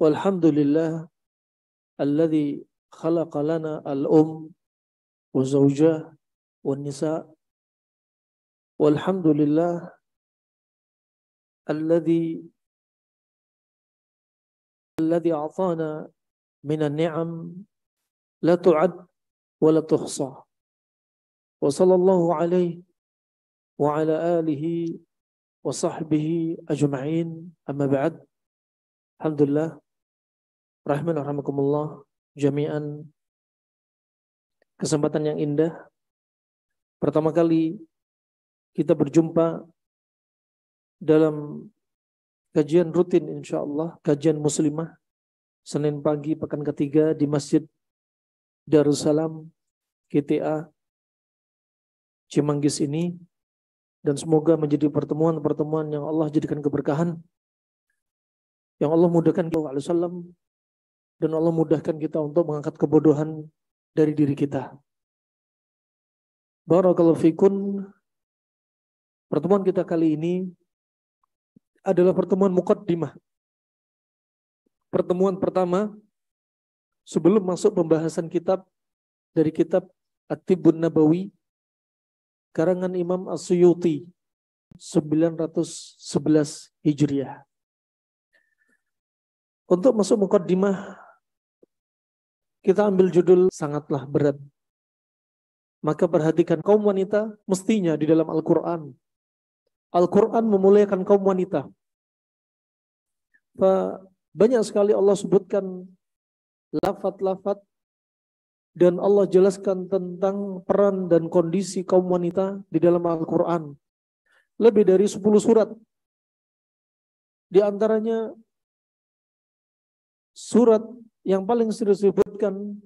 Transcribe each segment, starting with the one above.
Walhamdulillah alladzi khalaqa lana al-um wa zawjah wa nisa. Walhamdulillah alladzi a'tana minan ni'am la tu'ad wa la tuhsa. Wa sallallahu alaihi wa ala alihi wa sahbihi ajma'in. Amma ba'd. Alhamdulillah, rahman rahimakumullah jami'an. Kesempatan yang indah. Pertama kali kita berjumpa dalam kajian rutin insyaallah, kajian muslimah Senin pagi pekan ketiga di Masjid Darussalam GTA Cimanggis ini, dan semoga menjadi pertemuan-pertemuan yang Allah jadikan keberkahan, yang Allah mudahkan kita SAW, dan Allah mudahkan kita untuk mengangkat kebodohan dari diri kita. Barakallahu fikun. Pertemuan kita kali ini adalah pertemuan muqaddimah. Pertemuan pertama sebelum masuk pembahasan kitab dari kitab At-Tibbun Nabawi karangan Imam As-Suyuti 911 Hijriah. Untuk masuk muqaddimah, kita ambil judul sangatlah berat. Maka perhatikan, kaum wanita mestinya di dalam Al-Quran. Al-Quran memuliakan kaum wanita. Banyak sekali Allah sebutkan lafaz-lafaz dan Allah jelaskan tentang peran dan kondisi kaum wanita di dalam Al-Quran. Lebih dari 10 surat. Di antaranya surat yang paling sering disebutkan,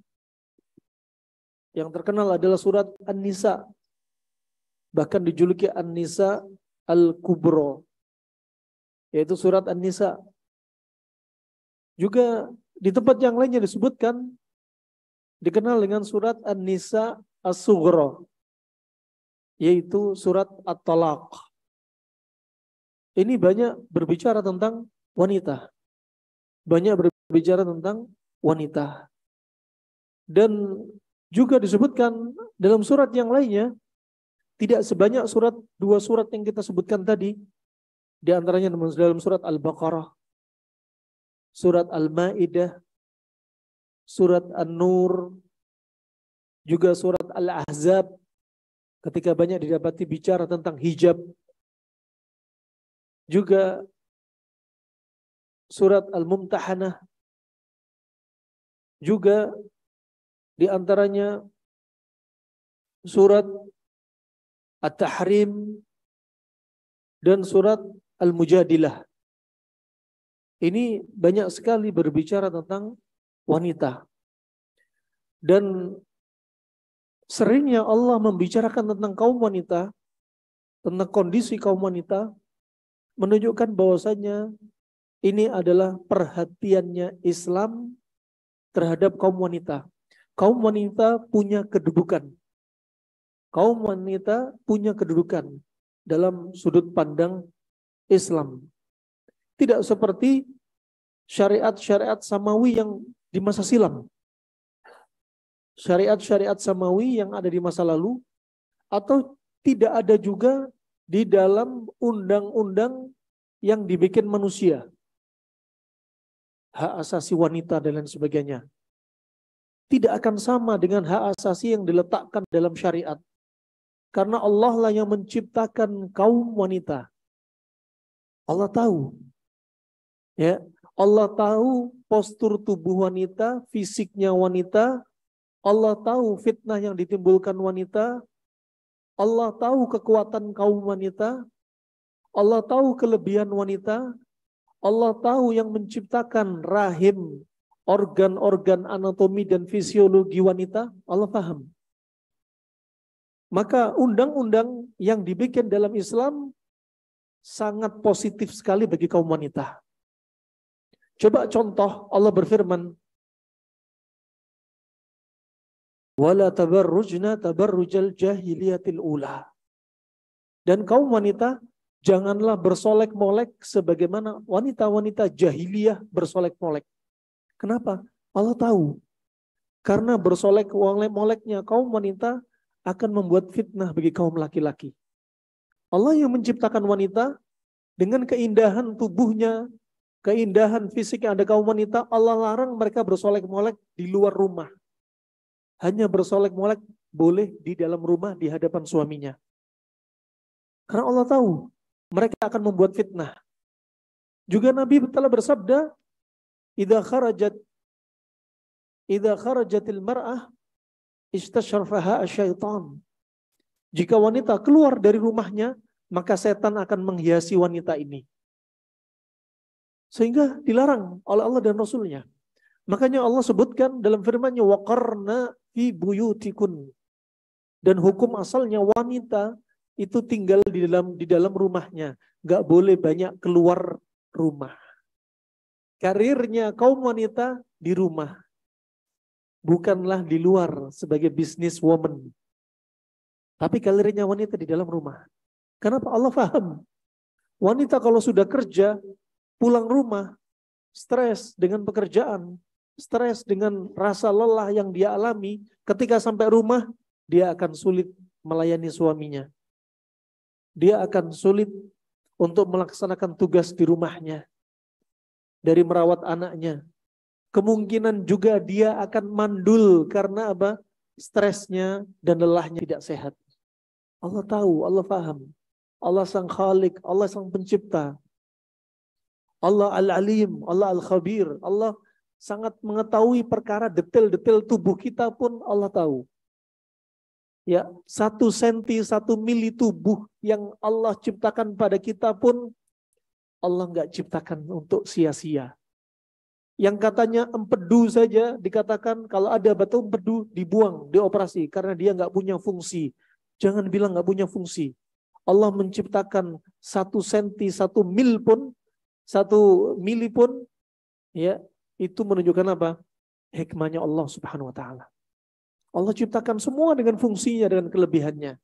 yang terkenal adalah surat An-Nisa. Bahkan dijuluki An-Nisa Al-Kubro, yaitu surat An-Nisa. Juga di tempat yang lainnya disebutkan, dikenal dengan surat An-Nisa As-Sughra, yaitu surat At-Talaq. Ini banyak berbicara tentang wanita. Banyak berbicara tentang wanita. Dan juga disebutkan dalam surat yang lainnya, tidak sebanyak dua surat yang kita sebutkan tadi. Di antaranya dalam surat Al-Baqarah, surat Al-Ma'idah, surat An-Nur, juga surat Al-Ahzab, ketika banyak didapati bicara tentang hijab. Juga surat Al-Mumtahanah. Juga di antaranya surat At-Tahrim dan surat Al-Mujadilah. Ini banyak sekali berbicara tentang wanita. Dan seringnya Allah membicarakan tentang kaum wanita, tentang kondisi kaum wanita, menunjukkan bahwasanya ini adalah perhatiannya Islam terhadap kaum wanita. Kaum wanita punya kedudukan. Kaum wanita punya kedudukan dalam sudut pandang Islam. Tidak seperti syariat-syariat samawi yang di masa silam. Syariat-syariat samawi yang ada di masa lalu, atau tidak ada juga di dalam undang-undang yang dibikin manusia. Hak asasi wanita dan lain sebagainya. Tidak akan sama dengan hak asasi yang diletakkan dalam syariat. Karena Allah lah yang menciptakan kaum wanita. Allah tahu. Ya, Allah tahu postur tubuh wanita, fisiknya wanita. Allah tahu fitnah yang ditimbulkan wanita. Allah tahu kekuatan kaum wanita. Allah tahu kelebihan wanita. Allah tahu yang menciptakan rahim, organ-organ anatomi dan fisiologi wanita. Allah paham. Maka undang-undang yang dibikin dalam Islam sangat positif sekali bagi kaum wanita. Coba contoh, Allah berfirman, "Wala tabarrujna tabarrujal jahiliyatil ula." Dan kaum wanita janganlah bersolek-molek sebagaimana wanita-wanita jahiliyah bersolek-molek. Kenapa? Allah tahu. Karena bersolek-moleknya kaum wanita akan membuat fitnah bagi kaum laki-laki. Allah yang menciptakan wanita dengan keindahan tubuhnya, keindahan fisik yang ada kaum wanita, Allah larang mereka bersolek-molek di luar rumah. Hanya bersolek-molek boleh di dalam rumah di hadapan suaminya. Karena Allah tahu mereka akan membuat fitnah. Juga Nabi telah bersabda, "Idza kharajatil mar'ah istashrafaha asyaitan." Jika wanita keluar dari rumahnya, maka setan akan menghiasi wanita ini. Sehingga dilarang oleh Allah dan Rasulnya. Makanya Allah sebutkan dalam firman-Nya, waqarna fi buyutikun. Dan hukum asalnya wanita itu tinggal di dalam rumahnya, nggak boleh banyak keluar rumah. Karirnya kaum wanita di rumah, bukanlah di luar sebagai business woman. Tapi karirnya wanita di dalam rumah. Kenapa? Allah paham. Wanita kalau sudah kerja, pulang rumah, stres dengan pekerjaan, stres dengan rasa lelah yang dia alami, ketika sampai rumah, dia akan sulit melayani suaminya. Dia akan sulit untuk melaksanakan tugas di rumahnya. Dari merawat anaknya. Kemungkinan juga dia akan mandul karena apa? Stresnya dan lelahnya tidak sehat. Allah tahu, Allah paham. Allah sang Khalik, Allah sang pencipta. Allah Al-Alim, Allah Al-Khabir. Allah sangat mengetahui perkara detail-detail tubuh kita pun Allah tahu. Ya, 1 senti, 1 mili tubuh yang Allah ciptakan pada kita pun Allah nggak ciptakan untuk sia-sia. Yang katanya empedu saja dikatakan kalau ada batu empedu dibuang, dioperasi karena dia nggak punya fungsi. Jangan bilang nggak punya fungsi. Allah menciptakan 1 senti, 1 mil pun, 1 mili pun, ya itu menunjukkan apa? Hikmahnya Allah Subhanahu Wa Taala. Allah ciptakan semua dengan fungsinya, dengan kelebihannya.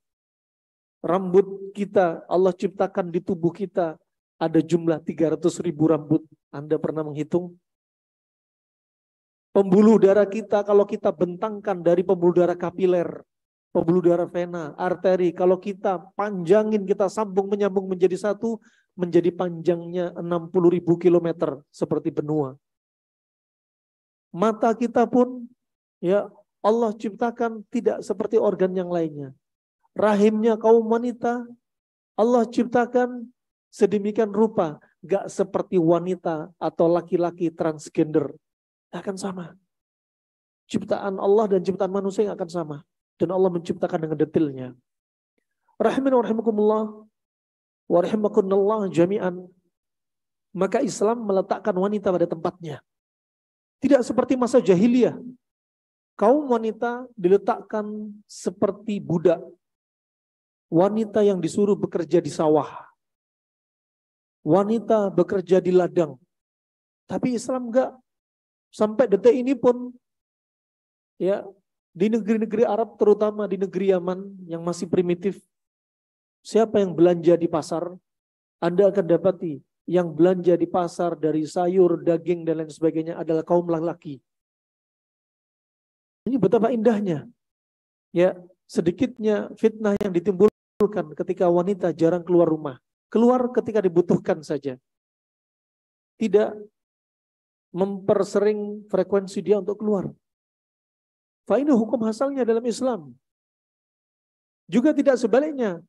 Rambut kita Allah ciptakan di tubuh kita ada jumlah 300.000 rambut. Anda pernah menghitung? Pembuluh darah kita kalau kita bentangkan dari pembuluh darah kapiler, pembuluh darah vena, arteri, kalau kita panjangin, kita sambung menyambung menjadi satu, menjadi panjangnya 60.000 kilometer seperti benua. Mata kita pun ya Allah ciptakan tidak seperti organ yang lainnya. Rahimnya kaum wanita Allah ciptakan sedemikian rupa, gak seperti wanita atau laki-laki transgender. Akan sama. Ciptaan Allah dan ciptaan manusia yang akan sama. Dan Allah menciptakan dengan detailnya. Rahimana wa rahimakumullah wa rahimakunallah jami'an. Maka Islam meletakkan wanita pada tempatnya. Tidak seperti masa jahiliyah. Kaum wanita diletakkan seperti budak. Wanita yang disuruh bekerja di sawah. Wanita bekerja di ladang. Tapi Islam enggak. Sampai detik ini pun ya di negeri-negeri Arab, terutama di negeri Yaman yang masih primitif, siapa yang belanja di pasar, Anda akan dapati yang belanja di pasar dari sayur, daging dan lain sebagainya adalah kaum laki-laki. Ini betapa indahnya. Ya, sedikitnya fitnah yang ditimbulkan ketika wanita jarang keluar rumah. Keluar ketika dibutuhkan saja. Tidak mempersering frekuensi dia untuk keluar. Ini hukum asalnya dalam Islam. Juga tidak sebaliknya.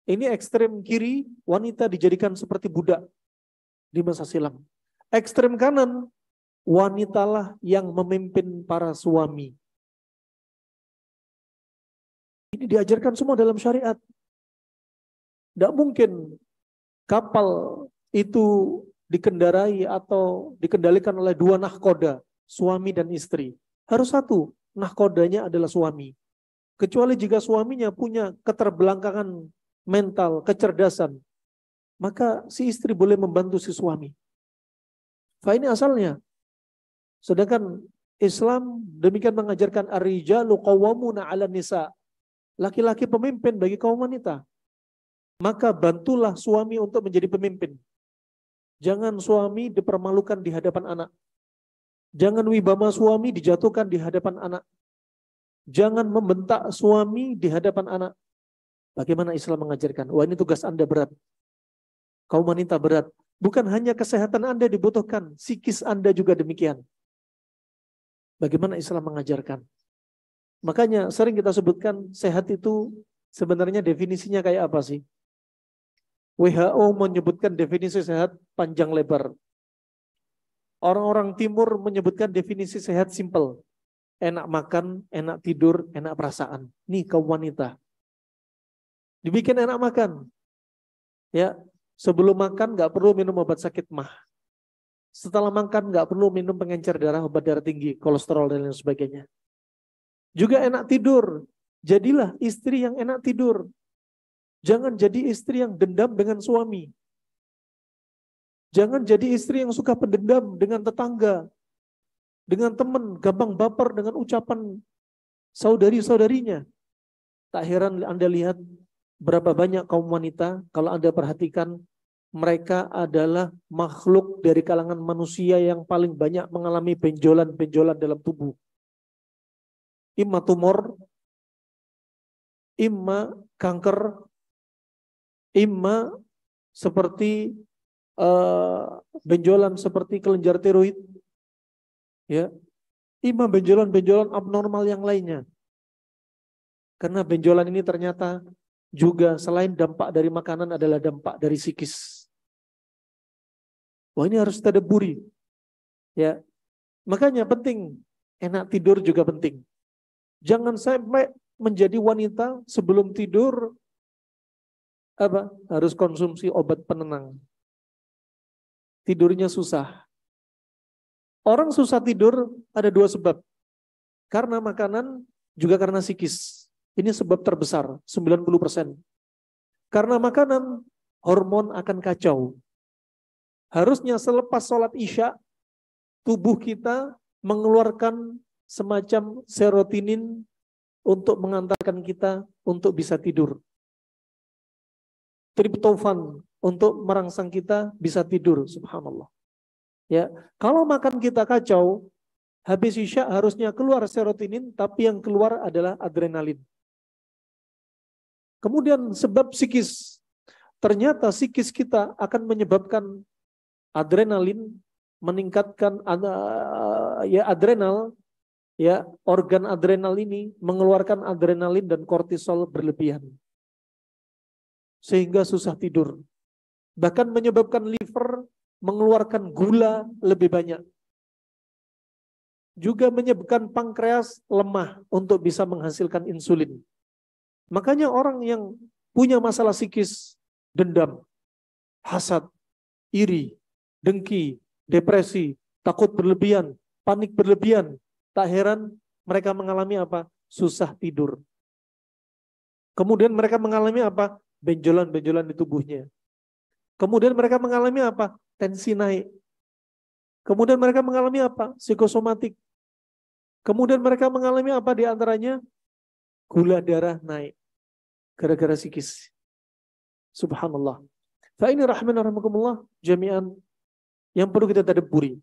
Ini ekstrem kiri, wanita dijadikan seperti budak di masa silam. Ekstrem kanan, wanitalah yang memimpin para suami. Ini diajarkan semua dalam syariat. Tidak mungkin kapal itu dikendarai atau dikendalikan oleh 2 nahkoda, suami dan istri. Harus 1, nahkodanya adalah suami. Kecuali jika suaminya punya keterbelakangan mental, kecerdasan, maka si istri boleh membantu si suami. Ini asalnya. Sedangkan Islam demikian mengajarkan ar-rijalu qawwamuna 'alan nisa. Laki-laki pemimpin bagi kaum wanita. Maka bantulah suami untuk menjadi pemimpin. Jangan suami dipermalukan di hadapan anak. Jangan wibawa suami dijatuhkan di hadapan anak. Jangan membentak suami di hadapan anak. Bagaimana Islam mengajarkan? Wah, ini tugas Anda berat. Kaum wanita berat. Bukan hanya kesehatan Anda dibutuhkan, psikis Anda juga demikian. Bagaimana Islam mengajarkan? Makanya sering kita sebutkan sehat itu sebenarnya definisinya kayak apa sih? WHO menyebutkan definisi sehat panjang lebar. Orang-orang timur menyebutkan definisi sehat simple. Enak makan, enak tidur, enak perasaan. Nih kaum wanita. Dibikin enak makan. Ya, sebelum makan nggak perlu minum obat sakit mah. Setelah makan nggak perlu minum pengencer darah, obat darah tinggi, kolesterol dan lain sebagainya. Juga enak tidur. Jadilah istri yang enak tidur. Jangan jadi istri yang dendam dengan suami. Jangan jadi istri yang suka pendendam dengan tetangga, dengan teman, gampang baper dengan ucapan saudari-saudarinya. Tak heran Anda lihat berapa banyak kaum wanita, kalau Anda perhatikan, mereka adalah makhluk dari kalangan manusia yang paling banyak mengalami benjolan-benjolan dalam tubuh. Imma tumor, imma kanker, imma seperti benjolan seperti kelenjar tiroid, ya, imma benjolan-benjolan abnormal yang lainnya. Karena benjolan ini ternyata juga selain dampak dari makanan adalah dampak dari psikis. Wah, ini harus kita tadaburi. Ya, makanya penting enak tidur juga penting. Jangan sampai menjadi wanita sebelum tidur harus konsumsi obat penenang. Tidurnya susah. Orang susah tidur ada dua sebab. Karena makanan, juga karena psikis. Ini sebab terbesar, 90%. Karena makanan, hormon akan kacau. Harusnya selepas sholat isya, tubuh kita mengeluarkan semacam serotonin untuk mengantarkan kita untuk bisa tidur. Triptofan untuk merangsang kita bisa tidur, subhanallah. Ya, kalau makan kita kacau, habis isya harusnya keluar serotonin, tapi yang keluar adalah adrenalin. Kemudian sebab psikis, ternyata psikis kita akan menyebabkan adrenalin meningkatkan adrenal, ya, organ adrenal ini mengeluarkan adrenalin dan kortisol berlebihan. Sehingga susah tidur. Bahkan menyebabkan liver mengeluarkan gula lebih banyak. Juga menyebabkan pankreas lemah untuk bisa menghasilkan insulin. Makanya orang yang punya masalah psikis, dendam, hasad, iri, dengki, depresi, takut berlebihan, panik berlebihan, tak heran mereka mengalami apa? Susah tidur. Kemudian mereka mengalami apa? Benjolan-benjolan di tubuhnya. Kemudian mereka mengalami apa? Tensi naik. Kemudian mereka mengalami apa? Psikosomatik. Kemudian mereka mengalami apa di antaranya? Gula darah naik. Gara-gara psikis. Subhanallah. Fa ini rahimahumullah jami'an yang perlu kita tadabburi.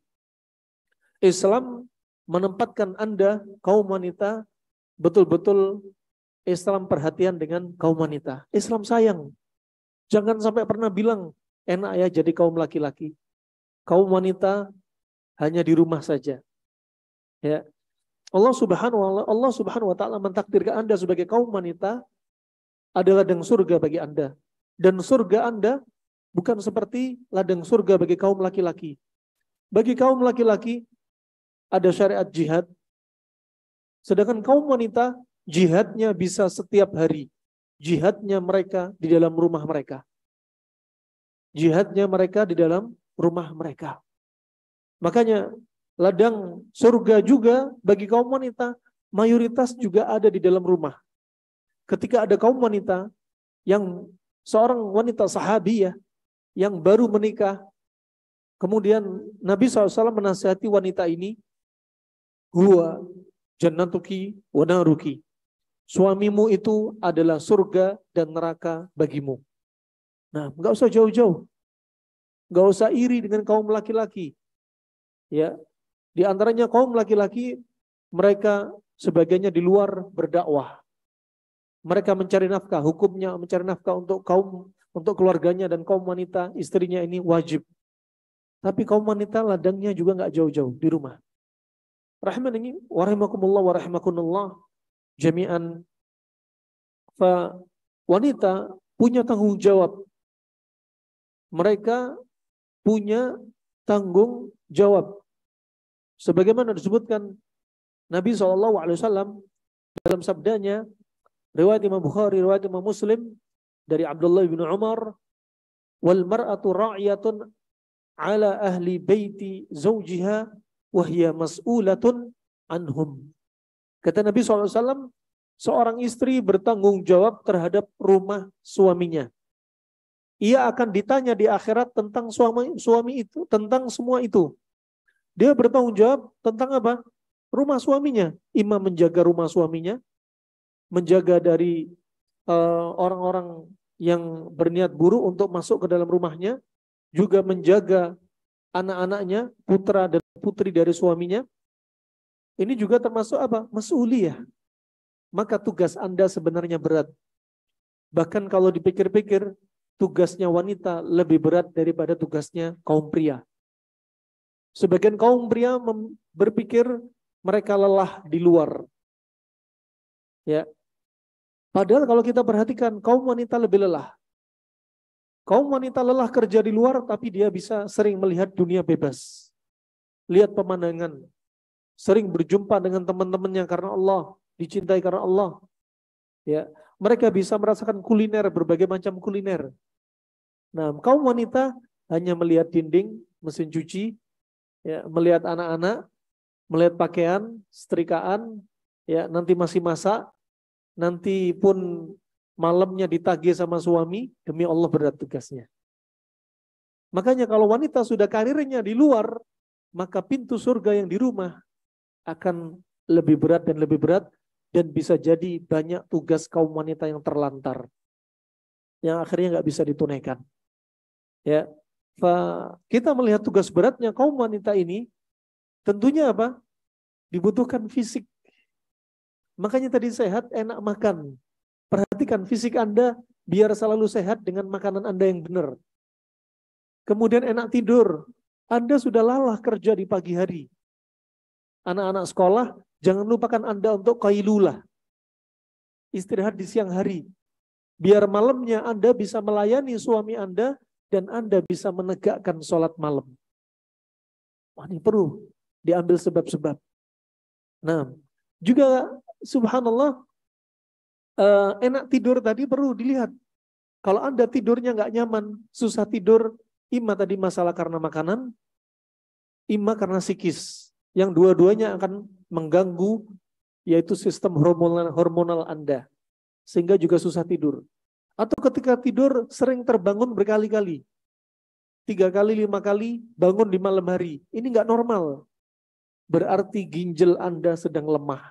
Islam menempatkan Anda, kaum wanita, betul-betul Islam perhatian dengan kaum wanita. Islam sayang. Jangan sampai pernah bilang, enak ya jadi kaum laki-laki. Kaum wanita hanya di rumah saja. Ya. Allah Subhanahu wa taala mentakdirkan Anda sebagai kaum wanita adalah ladang surga bagi Anda. Dan surga Anda bukan seperti ladang surga bagi kaum laki-laki. Bagi kaum laki-laki ada syariat jihad. Sedangkan kaum wanita jihadnya bisa setiap hari. Jihadnya mereka di dalam rumah mereka. Jihadnya mereka di dalam rumah mereka. Makanya ladang surga juga bagi kaum wanita mayoritas juga ada di dalam rumah. Ketika ada kaum wanita yang seorang wanita sahabiyah yang baru menikah, kemudian Nabi SAW menasihati wanita ini, huwa jannatuki wa naruki. Suamimu itu adalah surga dan neraka bagimu. Nah, enggak usah jauh-jauh. Enggak usah iri dengan kaum laki-laki. Ya. Di antaranya kaum laki-laki, mereka sebagiannya di luar berdakwah. Mereka mencari nafkah, hukumnya mencari nafkah untuk keluarganya, dan kaum wanita, istrinya ini wajib. Tapi kaum wanita ladangnya juga nggak jauh-jauh di rumah. Rahimani wa rahimakumullah wa rahimakumullah jami'an. Wanita punya tanggung jawab. Mereka punya tanggung jawab. Sebagaimana disebutkan Nabi SAW dalam sabdanya, riwayat Imam Bukhari, riwayat Imam Muslim, dari Abdullah bin Umar, wal mar'atu ra'yatun ala ahli baiti zawjiha wa hiya mas'ulatun anhum. Kata Nabi SAW, seorang istri bertanggung jawab terhadap rumah suaminya. Ia akan ditanya di akhirat tentang suami itu, tentang semua itu. Dia bertanggung jawab tentang apa? Rumah suaminya. Imam menjaga rumah suaminya, menjaga dari orang-orang yang berniat buruk untuk masuk ke dalam rumahnya, juga menjaga anak-anaknya, putra dan putri dari suaminya. Ini juga termasuk apa? Mas'uliyah. Maka tugas Anda sebenarnya berat. Bahkan kalau dipikir-pikir, tugasnya wanita lebih berat daripada tugasnya kaum pria. Sebagian kaum pria berpikir mereka lelah di luar. Ya. Padahal kalau kita perhatikan, kaum wanita lebih lelah. Kaum wanita lelah kerja di luar, tapi dia bisa sering melihat dunia bebas. Lihat pemandangan. Sering berjumpa dengan teman-temannya karena Allah, dicintai karena Allah. Ya, mereka bisa merasakan kuliner, berbagai macam kuliner. Nah, kaum wanita hanya melihat dinding, mesin cuci, ya, melihat anak-anak, melihat pakaian, setrikaan, ya, nanti masih masak, nanti pun malamnya ditagih sama suami, demi Allah berat tugasnya. Makanya kalau wanita sudah karirnya di luar, maka pintu surga yang di rumah akan lebih berat dan lebih berat, dan bisa jadi banyak tugas kaum wanita yang terlantar, yang akhirnya nggak bisa ditunaikan. Ya, kita melihat tugas beratnya kaum wanita ini, tentunya apa? Dibutuhkan fisik. Makanya tadi sehat, enak makan. Perhatikan fisik Anda biar selalu sehat dengan makanan Anda yang benar. Kemudian enak tidur. Anda sudah lelah kerja di pagi hari. Anak-anak sekolah, jangan lupakan Anda untuk qailulah. Istirahat di siang hari. Biar malamnya Anda bisa melayani suami Anda, dan Anda bisa menegakkan sholat malam. Wah, ini perlu diambil sebab-sebab. Nah, juga subhanallah, enak tidur tadi perlu dilihat. Kalau Anda tidurnya nggak nyaman, susah tidur, imma tadi masalah karena makanan, imma karena psikis. Yang dua-duanya akan mengganggu, yaitu sistem hormonal Anda. Sehingga juga susah tidur. Atau ketika tidur sering terbangun berkali-kali. 3 kali, 5 kali bangun di malam hari. Ini nggak normal. Berarti ginjal Anda sedang lemah.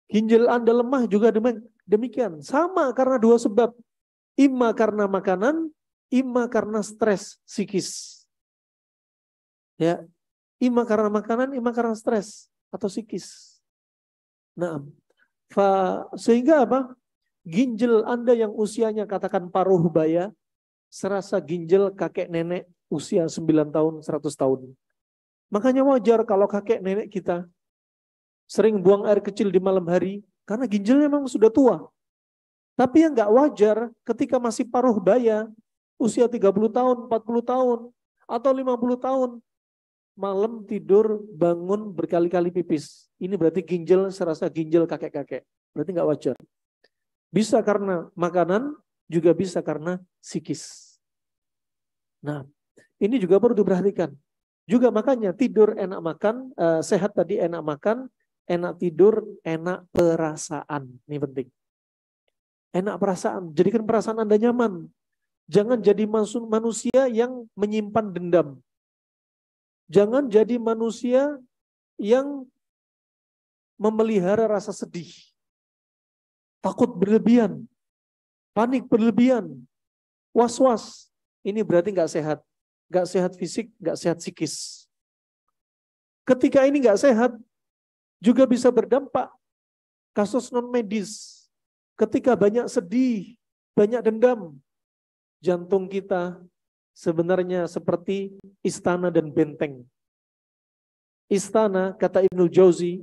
Ginjal Anda lemah juga demikian. Sama karena 2 sebab. Imma karena makanan, imma karena stres psikis. Ya, imma karena makanan, imma karena stres atau psikis. Nah, sehingga apa? Ginjal Anda yang usianya katakan paruh baya, serasa ginjal kakek nenek usia 9 tahun, 100 tahun. Makanya wajar kalau kakek nenek kita sering buang air kecil di malam hari, karena ginjalnya memang sudah tua. Tapi yang nggak wajar ketika masih paruh baya, usia 30 tahun, 40 tahun, atau 50 tahun, malam tidur bangun berkali-kali pipis. Ini berarti ginjal serasa ginjal kakek-kakek. Berarti nggak wajar. Bisa karena makanan, juga bisa karena psikis. Nah, ini juga perlu diperhatikan. Juga makanya tidur enak makan, sehat tadi enak makan, enak tidur, enak perasaan. Ini penting. Enak perasaan, jadikan perasaan Anda nyaman. Jangan jadi manusia yang menyimpan dendam. Jangan jadi manusia yang memelihara rasa sedih. Takut berlebihan, panik berlebihan, was-was. Ini berarti nggak sehat. Nggak sehat fisik, nggak sehat psikis. Ketika ini nggak sehat, juga bisa berdampak kasus non medis. Ketika banyak sedih, banyak dendam, jantung kita sebenarnya seperti istana dan benteng. Istana, kata Ibnu Jauzi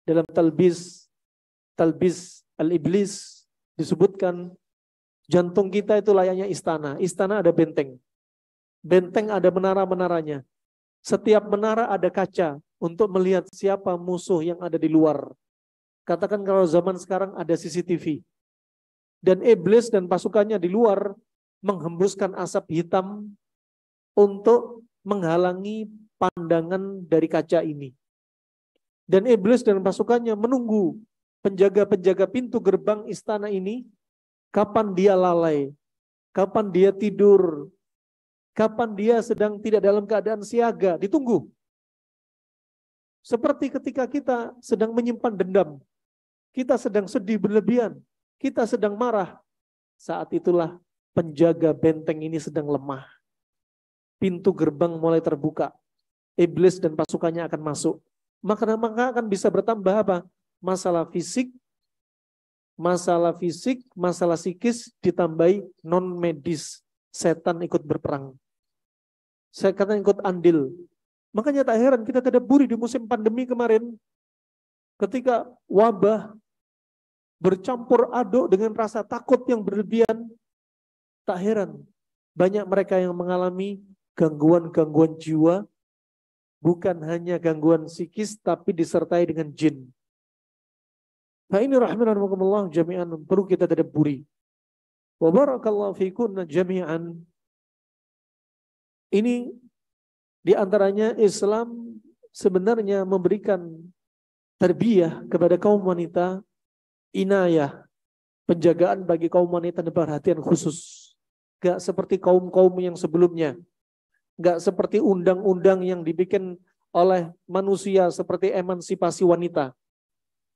dalam Talbis al-Iblis, disebutkan jantung kita itu layaknya istana. Istana ada benteng. Benteng ada menara-menaranya. Setiap menara ada kaca untuk melihat siapa musuh yang ada di luar. Katakan kalau zaman sekarang ada CCTV. Dan iblis dan pasukannya di luar menghembuskan asap hitam untuk menghalangi pandangan dari kaca ini. Dan iblis dan pasukannya menunggu penjaga-penjaga pintu gerbang istana ini, kapan dia lalai, kapan dia tidur, kapan dia sedang tidak dalam keadaan siaga, ditunggu. Seperti ketika kita sedang menyimpan dendam, kita sedang sedih berlebihan, kita sedang marah, saat itulah penjaga benteng ini sedang lemah. Pintu gerbang mulai terbuka, iblis dan pasukannya akan masuk. Maka akan bisa bertambah apa? Masalah fisik, masalah psikis ditambahi non medis. Setan ikut berperang. Setan ikut andil. Makanya tak heran kita tadaburi di musim pandemi kemarin, ketika wabah bercampur aduk dengan rasa takut yang berlebihan, tak heran banyak mereka yang mengalami gangguan-gangguan jiwa, bukan hanya gangguan psikis, tapi disertai dengan jin. Nah ini rahimahumullah jami'an perlu kita tadabburi. Wa barakallahu fikunna jami'an. Ini diantaranya Islam sebenarnya memberikan tarbiyah kepada kaum wanita, inayah, penjagaan bagi kaum wanita dan perhatian khusus. Gak seperti kaum-kaum yang sebelumnya. Gak seperti undang-undang yang dibikin oleh manusia seperti emansipasi wanita.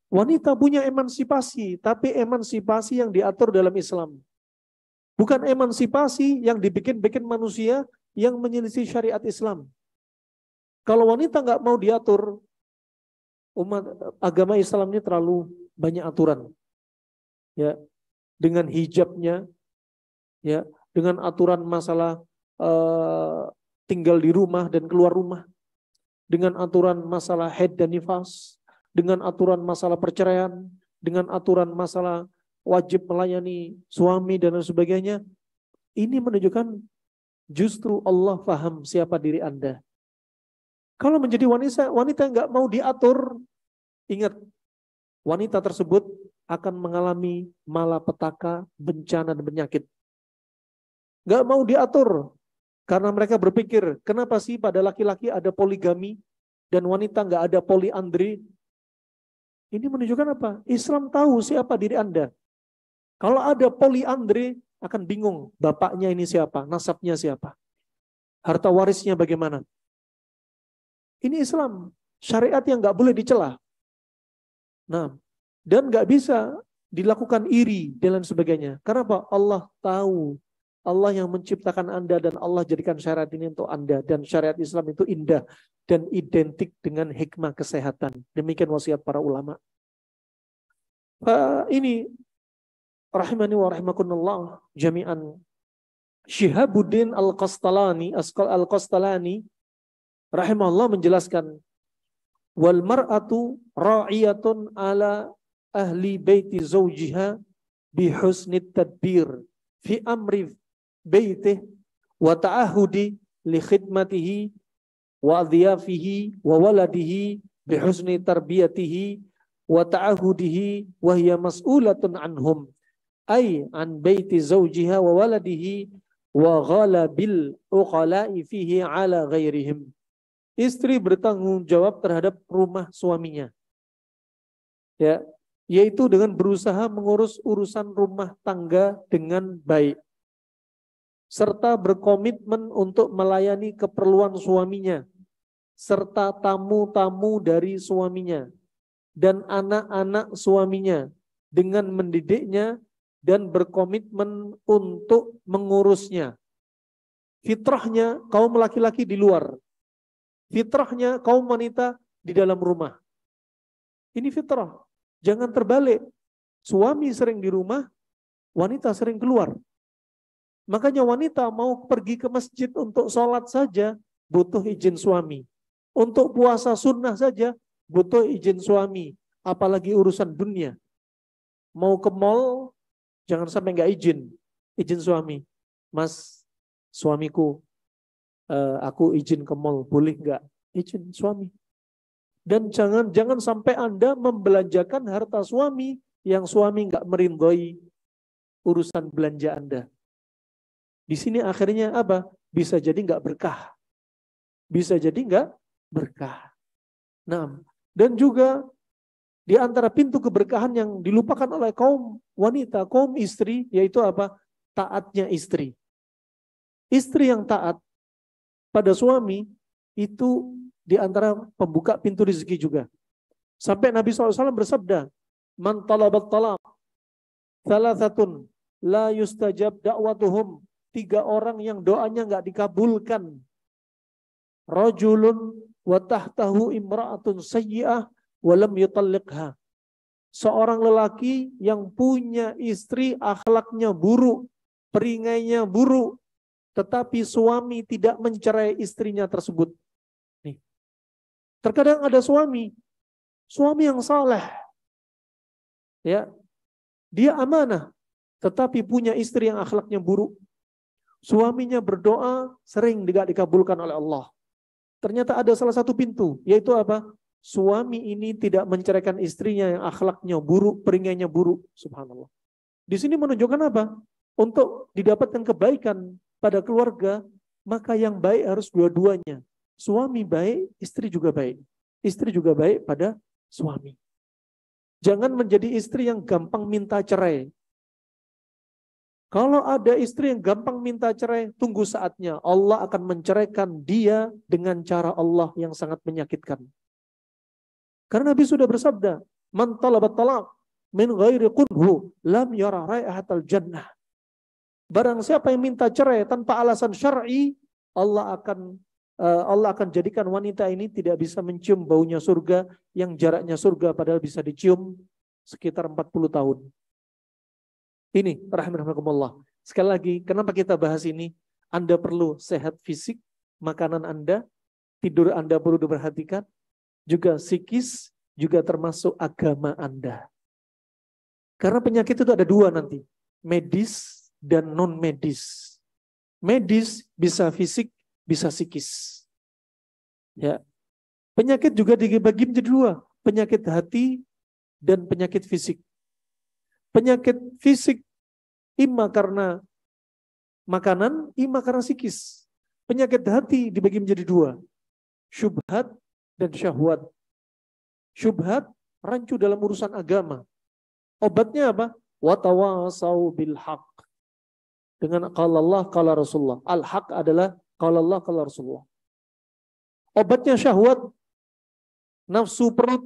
Wanita punya emansipasi, tapi emansipasi yang diatur dalam Islam. Bukan emansipasi yang dibikin-bikin manusia yang menyelisih syariat Islam. Kalau wanita nggak mau diatur, umat agama Islam ini terlalu banyak aturan. Ya, dengan hijabnya, ya, dengan aturan masalah tinggal di rumah dan keluar rumah, dengan aturan masalah haid dan nifas, dengan aturan masalah perceraian, dengan aturan masalah wajib melayani suami dan sebagainya. Ini menunjukkan justru Allah paham siapa diri Anda. Kalau menjadi wanita yang nggak mau diatur, ingat, wanita tersebut akan mengalami malapetaka, bencana dan penyakit. Nggak mau diatur karena mereka berpikir, kenapa sih pada laki-laki ada poligami dan wanita nggak ada poliandri? Ini menunjukkan apa? Islam tahu siapa diri Anda. Kalau ada poliandri, akan bingung bapaknya ini siapa, nasabnya siapa, harta warisnya bagaimana. Ini Islam, syariat yang nggak boleh dicela. Nah, dan nggak bisa dilakukan iri dan lain sebagainya. Karena apa? Allah tahu, Allah yang menciptakan Anda dan Allah jadikan syariat ini untuk Anda. Dan syariat Islam itu indah dan identik dengan hikmah kesehatan. Demikian wasiat para ulama. Ini rahimani wa rahimakumullah jami'an. Syihabuddin Al-Qastalani rahimahullah menjelaskan, wal mar'atu ra'iyatun ala ahli baiti zawjiha bi husnit tadbir fi amri baitih wa ta'ahudi li khidmatihi wa adhiyafihi wa waladihi bi husni tarbiyatihi wa ta'ahudihi wa hiya mas'ulatun anhum ay an baiti zawjiha wa waladihi wa ghalabil uqala'i fihi ala ghairihim. Istri bertanggung jawab terhadap rumah suaminya, ya, yaitu dengan berusaha mengurus urusan rumah tangga dengan baik, serta berkomitmen untuk melayani keperluan suaminya, serta tamu-tamu dari suaminya dan anak-anak suaminya dengan mendidiknya dan berkomitmen untuk mengurusnya. Fitrahnya kaum laki-laki di luar. Fitrahnya kaum wanita di dalam rumah. Ini fitrah. Jangan terbalik. Suami sering di rumah, wanita sering keluar. Makanya wanita mau pergi ke masjid untuk sholat saja, butuh izin suami. Untuk puasa sunnah saja, butuh izin suami. Apalagi urusan dunia. Mau ke mall, jangan sampai nggak izin. Izin suami. Mas, suamiku, aku izin ke mall, boleh nggak? Izin suami. Dan jangan sampai Anda membelanjakan harta suami yang suami nggak merindhoi urusan belanja Anda. Di sini akhirnya apa? Bisa jadi nggak berkah. Bisa jadi nggak berkah. Nah, dan juga di antara pintu keberkahan yang dilupakan oleh kaum wanita, kaum istri, yaitu apa? Taatnya istri. Istri yang taat pada suami itu di antara pembuka pintu rezeki juga. Sampai Nabi SAW bersabda, "Man talabat talaq, thalathatun la yustajab da'watuhum." 3 orang yang doanya nggak dikabulkan. Rajulun wa tahtahu imra'atun sayyi'ah wa lam yutalliqha. Seorang lelaki yang punya istri akhlaknya buruk, peringainya buruk, tetapi suami tidak mencerai istrinya tersebut. Nih. Terkadang ada suami yang saleh. Ya. Dia amanah, tetapi punya istri yang akhlaknya buruk. Suaminya berdoa sering tidak dikabulkan oleh Allah. Ternyata ada salah satu pintu, yaitu apa? Suami ini tidak menceraikan istrinya yang akhlaknya buruk, peringainya buruk. Subhanallah. Di sini menunjukkan apa? Untuk didapatkan kebaikan pada keluarga, maka yang baik harus dua-duanya. Suami baik, istri juga baik. Istri juga baik pada suami. Jangan menjadi istri yang gampang minta cerai. Kalau ada istri yang gampang minta cerai, tunggu saatnya. Allah akan menceraikan dia dengan cara Allah yang sangat menyakitkan. Karena Nabi sudah bersabda, "Man talabat talaq min ghairi qunhu lam yara raihatal jannah." Barang siapa yang minta cerai tanpa alasan syar'i, Allah akan jadikan wanita ini tidak bisa mencium baunya surga, yang jaraknya surga padahal bisa dicium sekitar 40 tahun. Ini, rahimahumullah. Sekali lagi, kenapa kita bahas ini? Anda perlu sehat fisik, makanan Anda, tidur Anda perlu diperhatikan, juga psikis, juga termasuk agama Anda. Karena penyakit itu ada 2 nanti, medis dan non-medis. Medis bisa fisik, bisa psikis. Ya. Penyakit juga dibagi menjadi 2, penyakit hati dan penyakit fisik. Penyakit fisik imma karena makanan, imma karena psikis. Penyakit hati dibagi menjadi 2. Syubhat dan syahwat. Syubhat, rancu dalam urusan agama. Obatnya apa? Watawasau bil haq. Dengan qala Allah, qala Rasulullah. Al-haq adalah qala Allah, qala Rasulullah. Obatnya syahwat. Nafsu perut.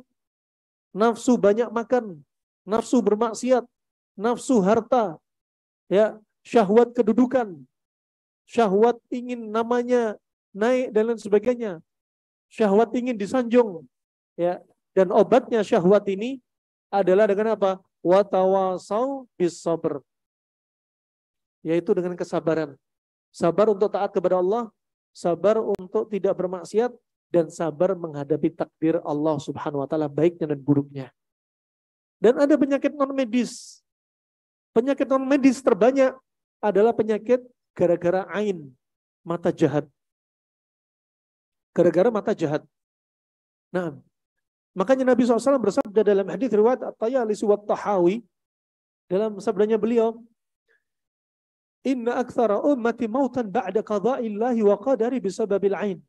Nafsu banyak makan. Nafsu bermaksiat. Nafsu harta, ya, syahwat kedudukan, syahwat ingin namanya naik dan lain sebagainya, syahwat ingin disanjung, ya. Dan obatnya syahwat ini adalah dengan apa? Watawasau bis sabr, yaitu dengan kesabaran. Sabar untuk taat kepada Allah, sabar untuk tidak bermaksiat, dan sabar menghadapi takdir Allah Subhanahu wa taala baiknya dan buruknya. Dan ada penyakit non medis. Penyakit non-medis terbanyak adalah penyakit gara-gara ain, mata jahat. Gara-gara mata jahat. Nah, makanya Nabi SAW bersabda dalam hadis riwayat At-Tayalisi wa Tahawi, dalam sabdanya beliau, "Inna aktsara ummati mautan ba'da qada'illahi wa qadari bisababil ain."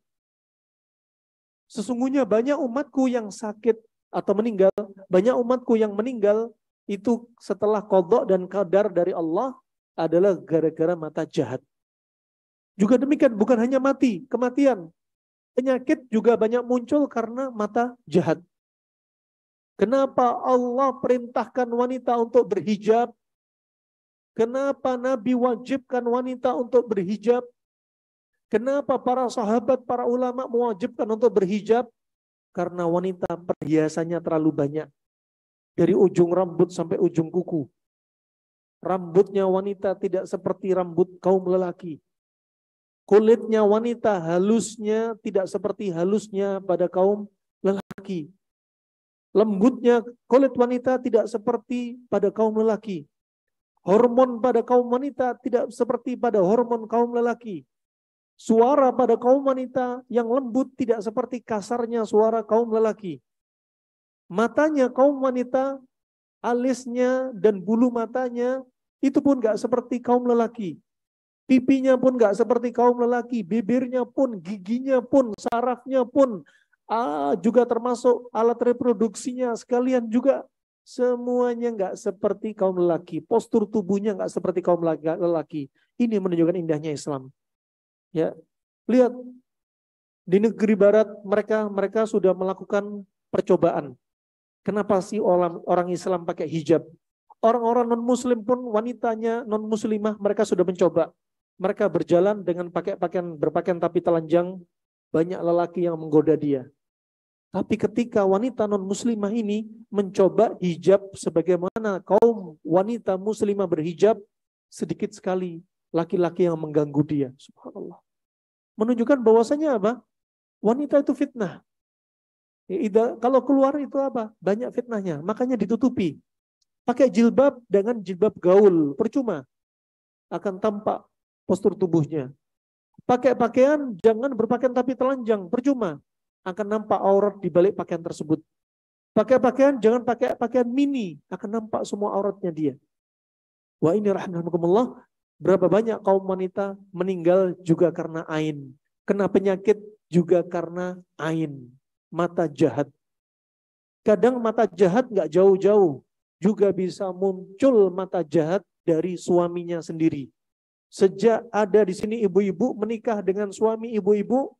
Sesungguhnya banyak umatku yang sakit atau meninggal, banyak umatku yang meninggal itu setelah qadha dan qadar dari Allah adalah gara-gara mata jahat. Juga demikian, bukan hanya mati, kematian. Penyakit juga banyak muncul karena mata jahat. Kenapa Allah perintahkan wanita untuk berhijab? Kenapa Nabi wajibkan wanita untuk berhijab? Kenapa para sahabat, para ulama mewajibkan untuk berhijab? Karena wanita perhiasannya terlalu banyak. Dari ujung rambut sampai ujung kuku. Rambutnya wanita tidak seperti rambut kaum lelaki. Kulitnya wanita halusnya tidak seperti halusnya pada kaum lelaki. Lembutnya kulit wanita tidak seperti pada kaum lelaki. Hormon pada kaum wanita tidak seperti pada hormon kaum lelaki. Suara pada kaum wanita yang lembut tidak seperti kasarnya suara kaum lelaki. Matanya kaum wanita, alisnya dan bulu matanya itu pun gak seperti kaum lelaki. Pipinya pun gak seperti kaum lelaki. Bibirnya pun, giginya pun, sarafnya pun, juga termasuk alat reproduksinya sekalian juga. Semuanya gak seperti kaum lelaki. Postur tubuhnya gak seperti kaum lelaki. Ini menunjukkan indahnya Islam. Ya, lihat di negeri barat mereka sudah melakukan percobaan. Kenapa sih orang Islam pakai hijab? Orang-orang non-muslim pun wanitanya non-muslimah mereka sudah mencoba. Mereka berjalan dengan berpakaian tapi telanjang, banyak lelaki yang menggoda dia. Tapi ketika wanita non-muslimah ini mencoba hijab sebagaimana kaum wanita muslimah berhijab, sedikit sekali laki-laki yang mengganggu dia. Subhanallah. Menunjukkan bahwasanya apa? Wanita itu fitnah. Kalau keluar itu apa? Banyak fitnahnya. Makanya ditutupi. Pakai jilbab dengan jilbab gaul. Percuma. Akan tampak postur tubuhnya. Pakai pakaian, jangan berpakaian tapi telanjang. Percuma. Akan nampak aurat di balik pakaian tersebut. Pakai pakaian, jangan pakai pakaian mini. Akan nampak semua auratnya dia. Wah ini rahmatullah. Berapa banyak kaum wanita meninggal juga karena ain. Kena penyakit juga karena ain. Mata jahat. Kadang mata jahat nggak jauh-jauh. Juga bisa muncul mata jahat dari suaminya sendiri. Sejak ada di sini ibu-ibu menikah dengan suami ibu-ibu,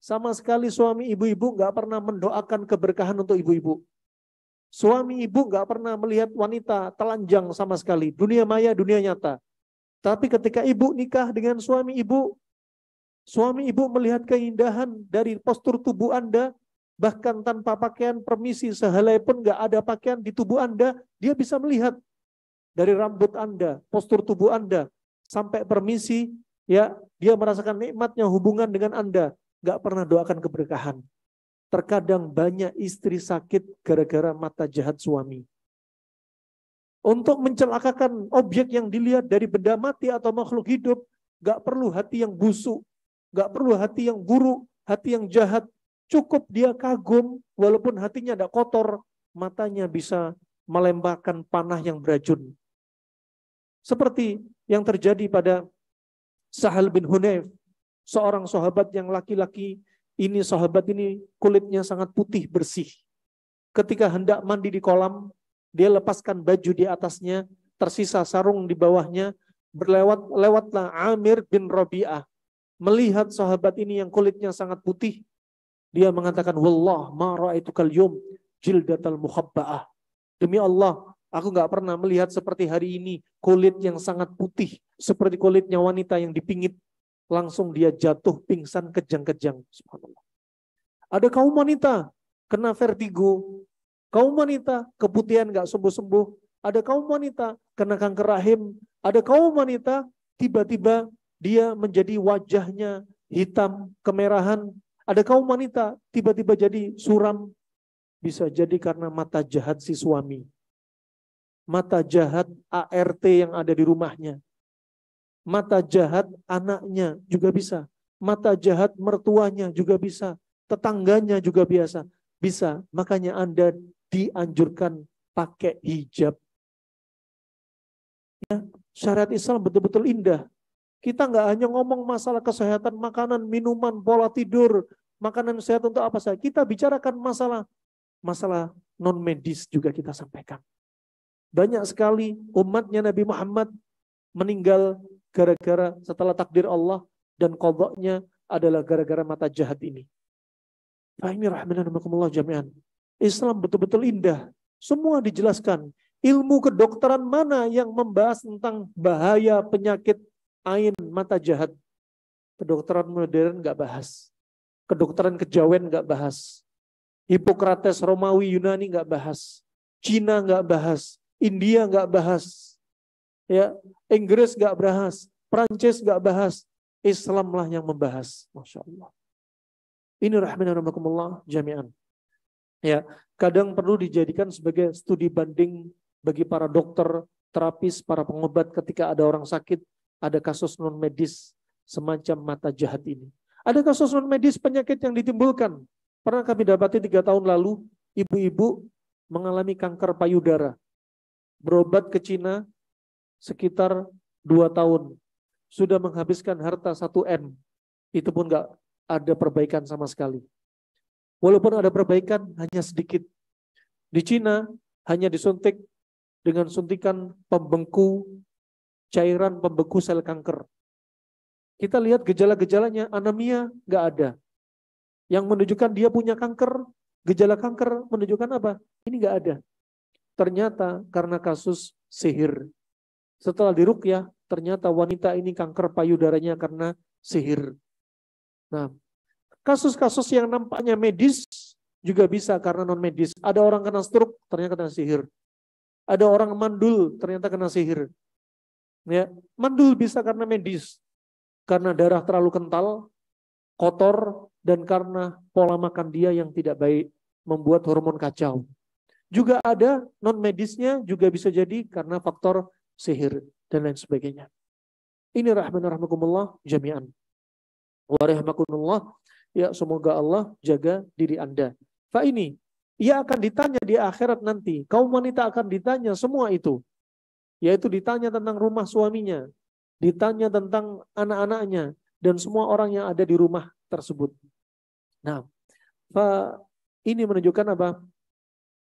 sama sekali suami ibu-ibu nggak pernah mendoakan keberkahan untuk ibu-ibu. Suami ibu nggak pernah melihat wanita telanjang sama sekali. Dunia maya, dunia nyata. Tapi ketika ibu nikah dengan suami ibu melihat keindahan dari postur tubuh Anda, bahkan tanpa pakaian permisi sehelai pun nggak ada pakaian di tubuh Anda, dia bisa melihat dari rambut Anda, postur tubuh Anda, sampai permisi, ya dia merasakan nikmatnya hubungan dengan Anda, nggak pernah doakan keberkahan. Terkadang banyak istri sakit gara-gara mata jahat suami. Untuk mencelakakan objek yang dilihat dari benda mati atau makhluk hidup, nggak perlu hati yang busuk, nggak perlu hati yang buruk, hati yang jahat. Cukup dia kagum, walaupun hatinya tidak kotor, matanya bisa melemparkan panah yang beracun. Seperti yang terjadi pada Sahal bin Hunayf, seorang sahabat yang laki-laki ini, sahabat ini kulitnya sangat putih bersih. Ketika hendak mandi di kolam, dia lepaskan baju di atasnya, tersisa sarung di bawahnya, lewatlah Amir bin Rabi'ah. Melihat sahabat ini yang kulitnya sangat putih, dia mengatakan, Wallah ma ra'aitukal yum jildatal muhabba'ah. Demi Allah, aku nggak pernah melihat seperti hari ini kulit yang sangat putih, seperti kulitnya wanita yang dipingit. Langsung dia jatuh pingsan kejang-kejang. Subhanallah. Ada kaum wanita kena vertigo, kaum wanita keputihan nggak sembuh-sembuh, ada kaum wanita kena kanker rahim, ada kaum wanita tiba-tiba dia menjadi wajahnya hitam, kemerahan, ada kaum wanita tiba-tiba jadi suram, bisa jadi karena mata jahat si suami, mata jahat ART yang ada di rumahnya, mata jahat anaknya juga bisa, mata jahat mertuanya juga bisa, tetangganya juga bisa. Makanya Anda dianjurkan pakai hijab. Ya, syariat Islam betul-betul indah. Kita nggak hanya ngomong masalah kesehatan, makanan, minuman, pola tidur, makanan sehat untuk apa saja. Kita bicarakan masalah non medis juga kita sampaikan. Banyak sekali umatnya Nabi Muhammad meninggal gara-gara setelah takdir Allah dan qadanya adalah gara-gara mata jahat ini. Ini rahimanakumullah jami'an. Islam betul-betul indah. Semua dijelaskan. Ilmu kedokteran mana yang membahas tentang bahaya penyakit ain mata jahat? Kedokteran modern nggak bahas. Kedokteran kejawen nggak bahas. Hippocrates Romawi Yunani nggak bahas, Cina nggak bahas, India nggak bahas, ya Inggris nggak bahas, Prancis nggak bahas, Islamlah yang membahas. Masya Allah. Ini rahimahumullah jami'an. Ya, kadang perlu dijadikan sebagai studi banding bagi para dokter, terapis, para pengobat ketika ada orang sakit, ada kasus non medis semacam mata jahat ini. Ada kasus non medis penyakit yang ditimbulkan. Pernah kami dapati 3 tahun lalu, ibu-ibu mengalami kanker payudara. Berobat ke Cina sekitar 2 tahun. Sudah menghabiskan harta 1 M. Itu pun nggak ada perbaikan sama sekali. Walaupun ada perbaikan, hanya sedikit. Di Cina, hanya disuntik dengan suntikan pembengku, cairan pembengku sel kanker. Kita lihat gejala-gejalanya, anemia nggak ada. Yang menunjukkan dia punya kanker, gejala kanker menunjukkan apa? Ini nggak ada. Ternyata karena kasus sihir. Setelah diruqyah, ternyata wanita ini kanker payudaranya karena sihir. Nah, kasus-kasus yang nampaknya medis juga bisa karena non medis. Ada orang kena stroke, ternyata kena sihir. Ada orang mandul, ternyata kena sihir. Ya, mandul bisa karena medis, karena darah terlalu kental, kotor, dan karena pola makan dia yang tidak baik, membuat hormon kacau. Juga ada non medisnya, juga bisa jadi karena faktor sihir dan lain sebagainya. Ini rahmatullah jami'an. Wa rahmakumullah. Ya, semoga Allah jaga diri Anda. Ini, ia akan ditanya di akhirat nanti. Kaum wanita akan ditanya semua itu. Yaitu ditanya tentang rumah suaminya, ditanya tentang anak-anaknya, dan semua orang yang ada di rumah tersebut. Nah, ini menunjukkan apa?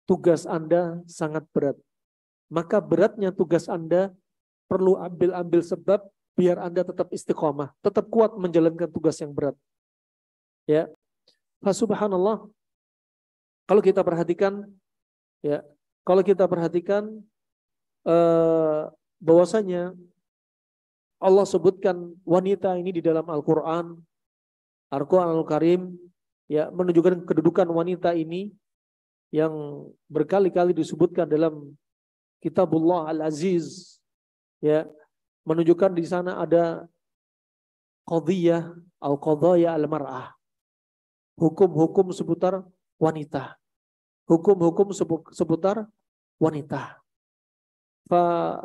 Tugas Anda sangat berat. Maka beratnya tugas Anda perlu ambil sebab biar Anda tetap istiqomah, tetap kuat menjalankan tugas yang berat. Ya, subhanallah. Kalau kita perhatikan, ya, bahwasanya Allah sebutkan wanita ini di dalam Al-Quran, Al-Quranul Karim, ya, menunjukkan kedudukan wanita ini yang berkali-kali disebutkan dalam Kitabullah Al-Aziz, ya, menunjukkan di sana ada qadhiyah al-qadhaya al-mar'ah. Hukum-hukum seputar wanita. Hukum-hukum seputar wanita.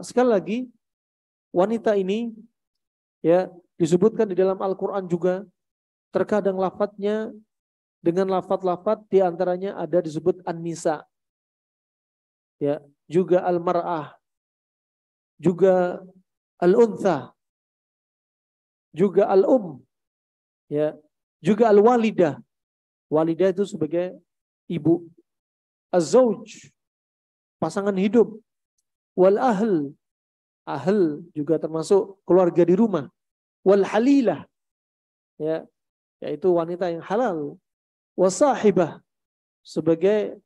Sekali lagi, wanita ini, ya, disebutkan di dalam Al-Quran juga. Terkadang lafadznya dengan lafadz-lafadz diantaranya ada disebut an-nisa, ya, juga al-mar'ah, juga al-untha, juga al-um, ya, juga al-walidah. Walidah itu sebagai ibu. Az-zawj, pasangan hidup. Wal ahl, ahl juga termasuk keluarga di rumah. Wal halilah, ya, yaitu wanita yang halal. Wasahibah, sebagai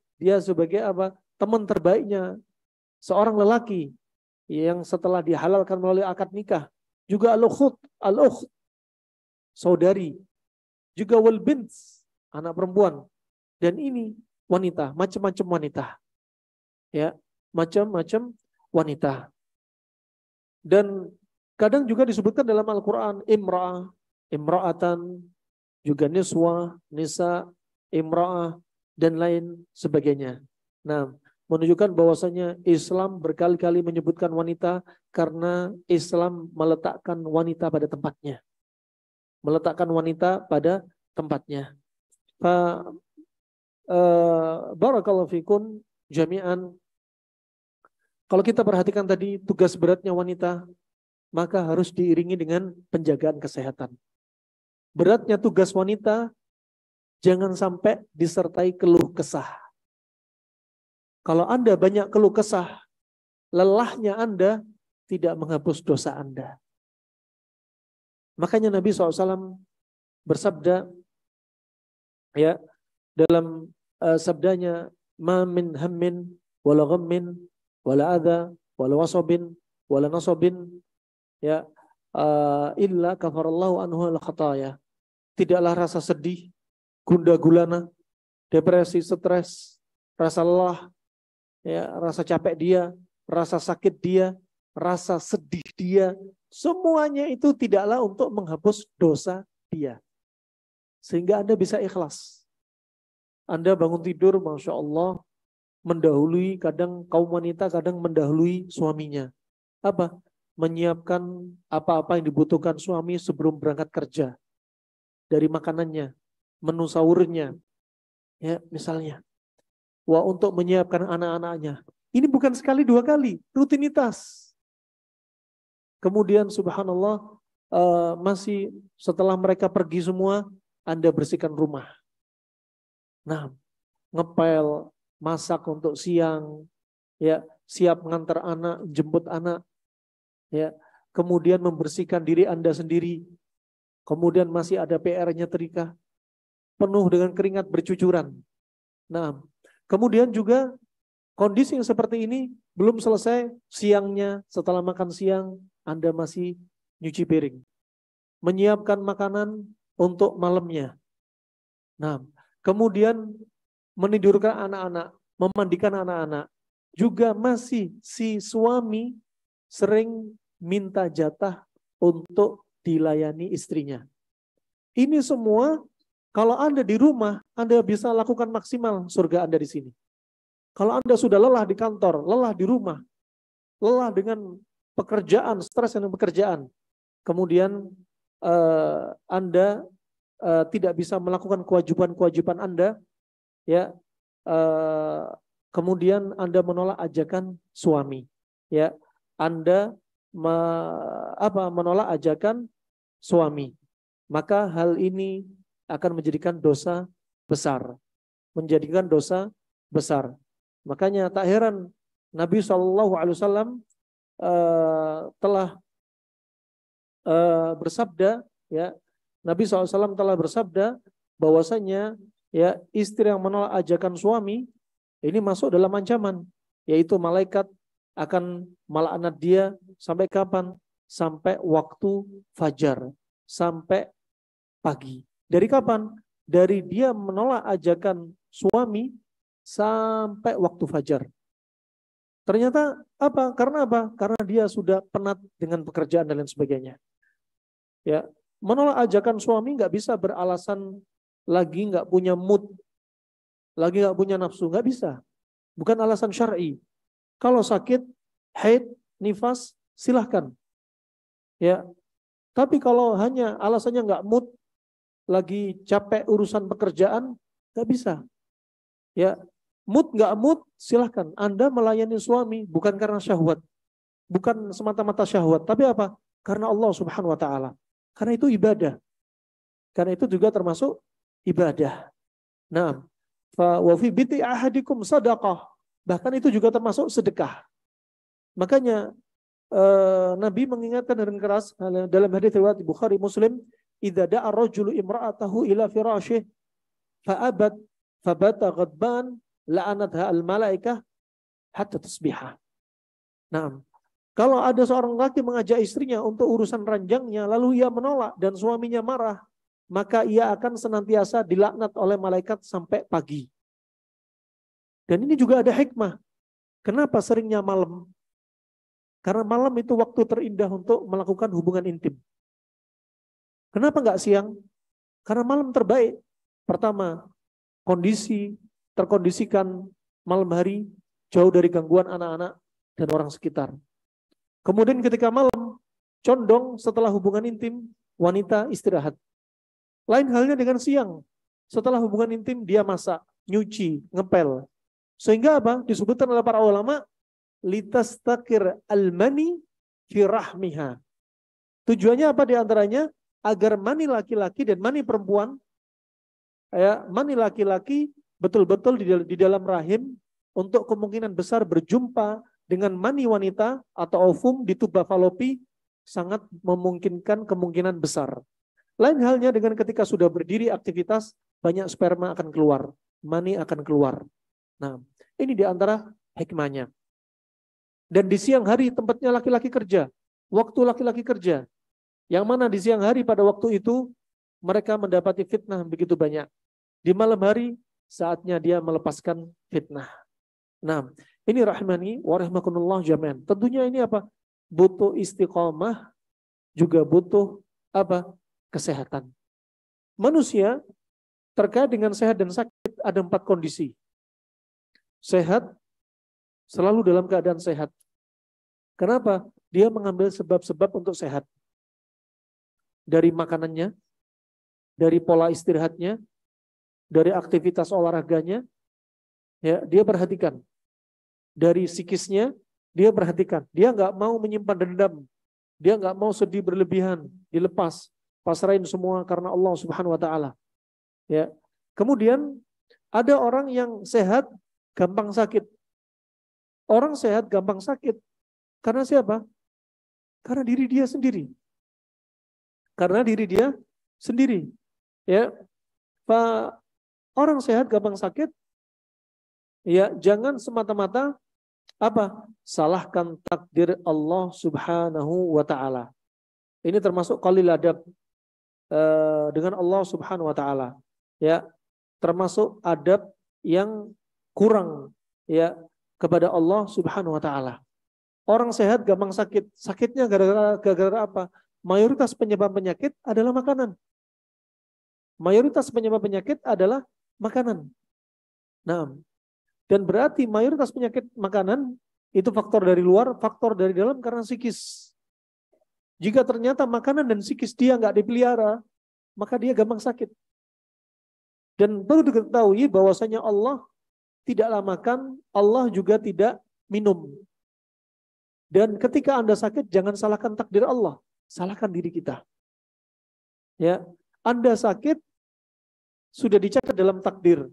apa? Teman terbaiknya seorang lelaki yang setelah dihalalkan melalui akad nikah. Juga al-ukht, saudari. Juga wal bint, anak perempuan. Dan ini wanita, macam-macam wanita. Ya, macam-macam wanita. Dan kadang juga disebutkan dalam Al-Quran imra'ah, imra'atan, juga niswa, nisa, imra'ah, dan lain sebagainya. Nah, menunjukkan bahwasanya Islam berkali-kali menyebutkan wanita karena Islam meletakkan wanita pada tempatnya. Meletakkan wanita pada tempatnya. Barakallahu fikum jami'an. Kalau kita perhatikan tadi tugas beratnya wanita, maka harus diiringi dengan penjagaan kesehatan. Beratnya tugas wanita jangan sampai disertai keluh kesah. Kalau Anda banyak keluh kesah, lelahnya Anda tidak menghapus dosa Anda. Makanya Nabi SAW bersabda, ya, dalam sabdanya, ma min hammin wala ghammin wala adha wala wasabin wala nasabin, ya, illa kafarallahu anhu al-khataya. Tidaklah rasa sedih, gundah gulana, depresi, stres, rasa lelah, ya, rasa capek dia, rasa sakit dia, rasa sedih dia, semuanya itu tidaklah untuk menghapus dosa dia. Sehingga Anda bisa ikhlas. Anda bangun tidur, Masya Allah, mendahului, kadang kaum wanita kadang mendahului suaminya. Apa? Menyiapkan apa-apa yang dibutuhkan suami sebelum berangkat kerja. Dari makanannya, menu sahurnya, ya misalnya. Wah, untuk menyiapkan anak-anaknya. Ini bukan sekali dua kali, rutinitas. Kemudian subhanallah, masih setelah mereka pergi semua, Anda bersihkan rumah. Nah, ngepel, masak untuk siang, ya, siap mengantar anak, jemput anak, ya, kemudian membersihkan diri Anda sendiri, kemudian masih ada PR-nya nyetrika, penuh dengan keringat bercucuran. Nah, kemudian juga kondisi yang seperti ini belum selesai, siangnya setelah makan siang Anda masih nyuci piring, menyiapkan makanan untuk malamnya. Nah, kemudian menidurkan anak-anak, memandikan anak-anak. Juga masih si suami sering minta jatah untuk dilayani istrinya. Ini semua kalau Anda di rumah, Anda bisa lakukan maksimal surga Anda di sini. Kalau Anda sudah lelah di kantor, lelah di rumah, lelah dengan pekerjaan, stres dengan pekerjaan, kemudian Anda tidak bisa melakukan kewajiban-kewajiban Anda, ya, kemudian Anda menolak ajakan suami, ya, Anda menolak ajakan suami, maka hal ini akan menjadikan dosa besar, Makanya tak heran Nabi SAW telah bersabda, ya, Nabi SAW telah bersabda bahwasanya, ya, istri yang menolak ajakan suami ini masuk dalam ancaman, yaitu malaikat akan melaknat dia sampai kapan? Sampai waktu fajar, sampai pagi. Dari kapan? Dari dia menolak ajakan suami sampai waktu fajar. Ternyata apa? Karena apa? Karena dia sudah penat dengan pekerjaan dan lain sebagainya. Ya, menolak ajakan suami nggak bisa beralasan lagi nggak punya mood, lagi nggak punya nafsu, nggak bisa. Bukan alasan syar'i. Kalau sakit, haid, nifas, silahkan. Ya, tapi kalau hanya alasannya nggak mood, lagi capek urusan pekerjaan, nggak bisa. Ya, mood nggak mood, silahkan. Anda melayani suami bukan karena syahwat, bukan semata-mata syahwat, tapi apa? Karena Allah Subhanahu Wa Taala. Karena itu ibadah. Karena itu juga termasuk ibadah. Nah, wa fi biti ahadikum sadaqah. Bahkan itu juga termasuk sedekah. Makanya Nabi mengingatkan dengan keras dalam hadis riwayat Bukhari Muslim, idza da'a rajulu imra'atahu ila firasyih fa'abat fabata ghadban la'anatha al-malaikah hatta tasbihah. Nah, kalau ada seorang laki mengajak istrinya untuk urusan ranjangnya lalu ia menolak dan suaminya marah, maka ia akan senantiasa dilaknat oleh malaikat sampai pagi. Dan ini juga ada hikmah. Kenapa seringnya malam? Karena malam itu waktu terindah untuk melakukan hubungan intim. Kenapa nggak siang? Karena malam terbaik. Pertama, terkondisikan malam hari, jauh dari gangguan anak-anak dan orang sekitar. Kemudian ketika malam, condong setelah hubungan intim, wanita istirahat. Lain halnya dengan siang. Setelah hubungan intim, dia masak, nyuci, ngepel. Sehingga apa? Disebutkan oleh para ulama, litastakir al-mani fi rahmiha. Tujuannya apa diantaranya? Agar mani laki-laki dan mani perempuan, ya, mani laki-laki betul-betul di dalam rahim untuk kemungkinan besar berjumpa dengan mani wanita atau ovum di tuba falopi sangat memungkinkan kemungkinan besar. Lain halnya dengan ketika sudah berdiri aktivitas, banyak sperma akan keluar, mani akan keluar. Nah, ini diantara hikmahnya. Dan di siang hari tempatnya laki-laki kerja, waktu laki-laki kerja. Yang mana di siang hari pada waktu itu mereka mendapati fitnah begitu banyak. Di malam hari saatnya dia melepaskan fitnah. Nah, ini rahmani wa rahimakumullah jami'an. Tentunya ini apa? Butuh istiqomah, juga butuh apa? Kesehatan. Manusia terkait dengan sehat dan sakit ada 4 kondisi. Sehat, selalu dalam keadaan sehat. Kenapa? Dia mengambil sebab-sebab untuk sehat. Dari makanannya, dari pola istirahatnya, dari aktivitas olahraganya, ya, dia perhatikan. Dari psikisnya, dia perhatikan. Dia nggak mau menyimpan dendam. Dia nggak mau sedih berlebihan, dilepas, pasrahin semua karena Allah Subhanahu Wa Taala. Ya. Kemudian ada orang yang sehat, gampang sakit. Orang sehat gampang sakit karena siapa? Karena diri dia sendiri. Karena diri dia sendiri. Ya, Pak, orang sehat gampang sakit. Ya, jangan semata-mata apa? Salahkan takdir Allah Subhanahu wa taala. Ini termasuk qalil adab dengan Allah Subhanahu wa taala. Ya, termasuk adab yang kurang ya kepada Allah Subhanahu wa taala. Orang sehat gampang sakit. Sakitnya gara-gara apa? Mayoritas penyebab penyakit adalah makanan. Mayoritas penyebab penyakit adalah makanan. Nah, dan berarti mayoritas penyakit makanan itu faktor dari luar, faktor dari dalam karena psikis. Jika ternyata makanan dan psikis dia nggak dipelihara, maka dia gampang sakit. Dan perlu diketahui bahwasanya Allah tidaklah makan, Allah juga tidak minum. Dan ketika Anda sakit, jangan salahkan takdir Allah, salahkan diri kita. Ya, Anda sakit sudah dicatat dalam takdir.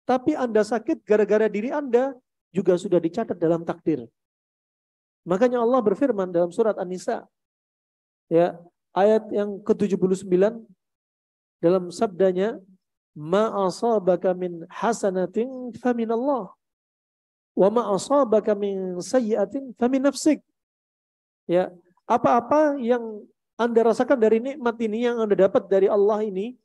Tapi Anda sakit gara-gara diri Anda juga sudah dicatat dalam takdir. Makanya Allah berfirman dalam surat An-Nisa, ya, ayat yang ke-79 dalam sabdanya, ma asabaka min hasanatin faminallah wa ma asabaka min sayyi'atin famin nafsik. Ya, apa-apa yang Anda rasakan dari nikmat ini, yang Anda dapat dari Allah ini,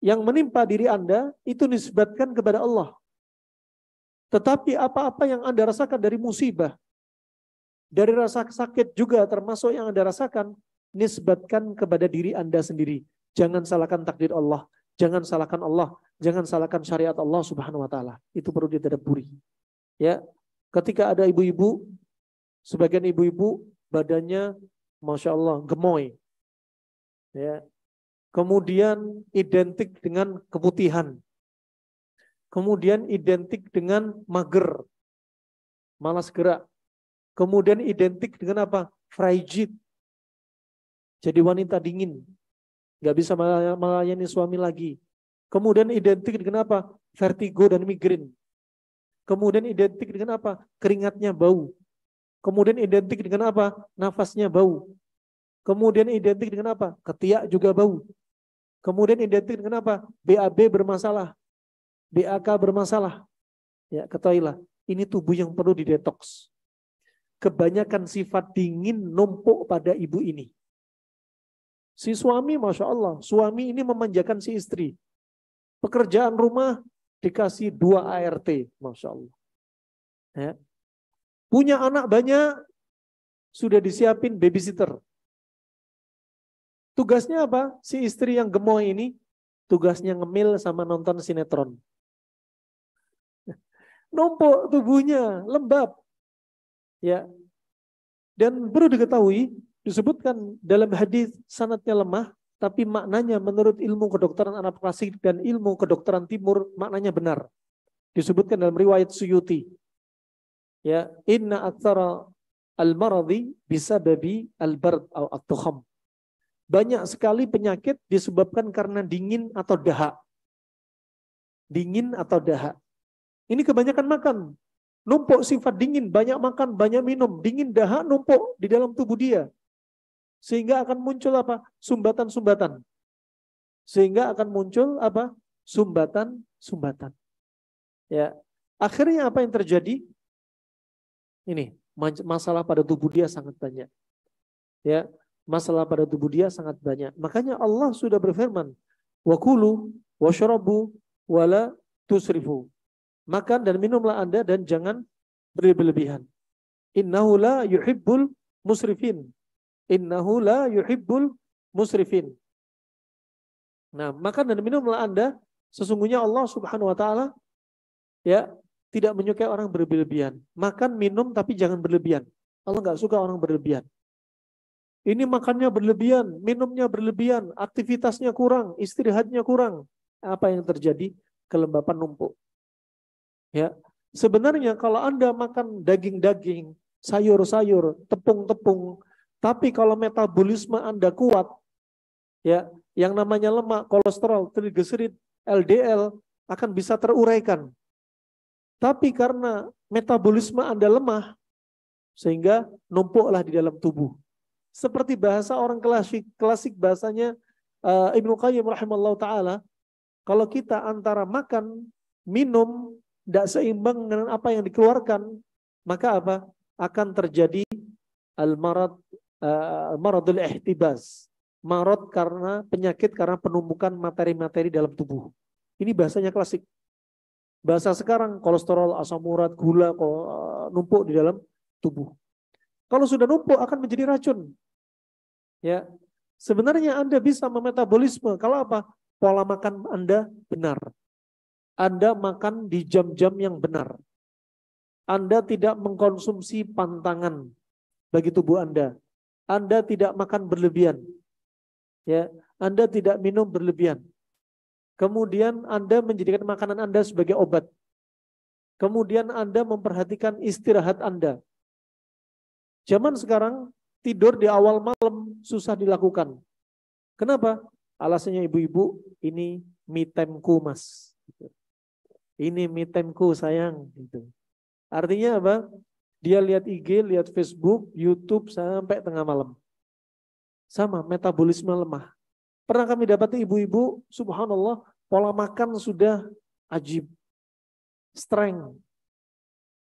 yang menimpa diri Anda, itu nisbatkan kepada Allah. Tetapi apa-apa yang Anda rasakan dari musibah, dari rasa sakit juga termasuk yang Anda rasakan, nisbatkan kepada diri Anda sendiri. Jangan salahkan takdir Allah. Jangan salahkan Allah. Jangan salahkan syariat Allah Subhanahu wa taala. Itu perlu ditadabburi. Ya, ketika ada ibu-ibu, sebagian ibu-ibu badannya Masya Allah gemoy. Ya. Kemudian identik dengan keputihan. Kemudian identik dengan mager, malas gerak. Kemudian identik dengan apa? Frigid. Jadi wanita dingin. Gak bisa melayani suami lagi. Kemudian identik dengan apa? Vertigo dan migrain. Kemudian identik dengan apa? Keringatnya bau. Kemudian identik dengan apa? Nafasnya bau. Kemudian identik dengan apa? Ketiak juga bau. Kemudian identik dengan apa? BAB bermasalah. BAK bermasalah. Ya, ketahuilah, ini tubuh yang perlu didetoks. Kebanyakan sifat dingin numpuk pada ibu ini. Si suami, Masya Allah, suami ini memanjakan si istri. Pekerjaan rumah dikasih 2 ART, Masya Allah. Ya. Punya anak banyak, sudah disiapin babysitter. Tugasnya apa? Si istri yang gemoy ini, tugasnya ngemil sama nonton sinetron. Numpuk tubuhnya, lembab. Ya. Dan perlu diketahui, disebutkan dalam hadis sanadnya lemah, tapi maknanya menurut ilmu kedokteran anak klasik dan ilmu kedokteran timur, maknanya benar. Disebutkan dalam riwayat Suyuti. Ya, inna aktsara al-maradi bisababi al-bard atau at-tukham. Banyak sekali penyakit disebabkan karena dingin atau dahak. Dingin atau dahak. Ini kebanyakan makan. Numpuk sifat dingin, banyak makan, banyak minum. Dingin, dahak, numpuk di dalam tubuh dia. Sehingga akan muncul apa? Sumbatan-sumbatan. Sehingga akan muncul apa? Sumbatan-sumbatan. Ya. Akhirnya apa yang terjadi? Ini, masalah pada tubuh dia sangat banyak. Ya. Masalah pada tubuh dia sangat banyak. Makanya Allah sudah berfirman, wa kulu washrabu wala tusrifu. Makan dan minumlah Anda dan jangan berlebihan. Innahu la yuhibbul musrifin. Innahu la yuhibbul musrifin. Nah, makan dan minumlah Anda, sesungguhnya Allah Subhanahu wa taala ya tidak menyukai orang berlebihan. Makan, minum tapi jangan berlebihan. Allah nggak suka orang berlebihan. Ini makannya berlebihan, minumnya berlebihan, aktivitasnya kurang, istirahatnya kurang. Apa yang terjadi? Kelembapan numpuk. Ya, sebenarnya kalau Anda makan daging-daging, sayur-sayur, tepung-tepung, tapi kalau metabolisme Anda kuat, ya, yang namanya lemak, kolesterol, trigliserid, LDL akan bisa teruraikan. Tapi karena metabolisme Anda lemah, sehingga numpuklah di dalam tubuh. Seperti bahasa orang klasik bahasanya Ibnu Qayyim rahimallahu taala, kalau kita antara makan, minum tidak seimbang dengan apa yang dikeluarkan, maka apa? Akan terjadi maradul ihtibas. Marad karena penyakit karena penumpukan materi-materi dalam tubuh. Ini bahasanya klasik. Bahasa sekarang kolesterol, asam urat, gula numpuk di dalam tubuh. Kalau sudah numpuk akan menjadi racun. Ya, sebenarnya Anda bisa memetabolisme kalau apa? Pola makan Anda benar. Anda makan di jam-jam yang benar. Anda tidak mengkonsumsi pantangan bagi tubuh Anda. Anda tidak makan berlebihan. Ya, Anda tidak minum berlebihan. Kemudian Anda menjadikan makanan Anda sebagai obat. Kemudian Anda memperhatikan istirahat Anda. Zaman sekarang tidur di awal malam susah dilakukan. Kenapa? Alasannya ibu-ibu, ini me time-ku mas. Ini me time-ku sayang. Artinya apa? Dia lihat IG, lihat Facebook, YouTube sampai tengah malam. Sama, metabolisme lemah. Pernah kami dapati ibu-ibu, subhanallah, pola makan sudah ajib. Strength.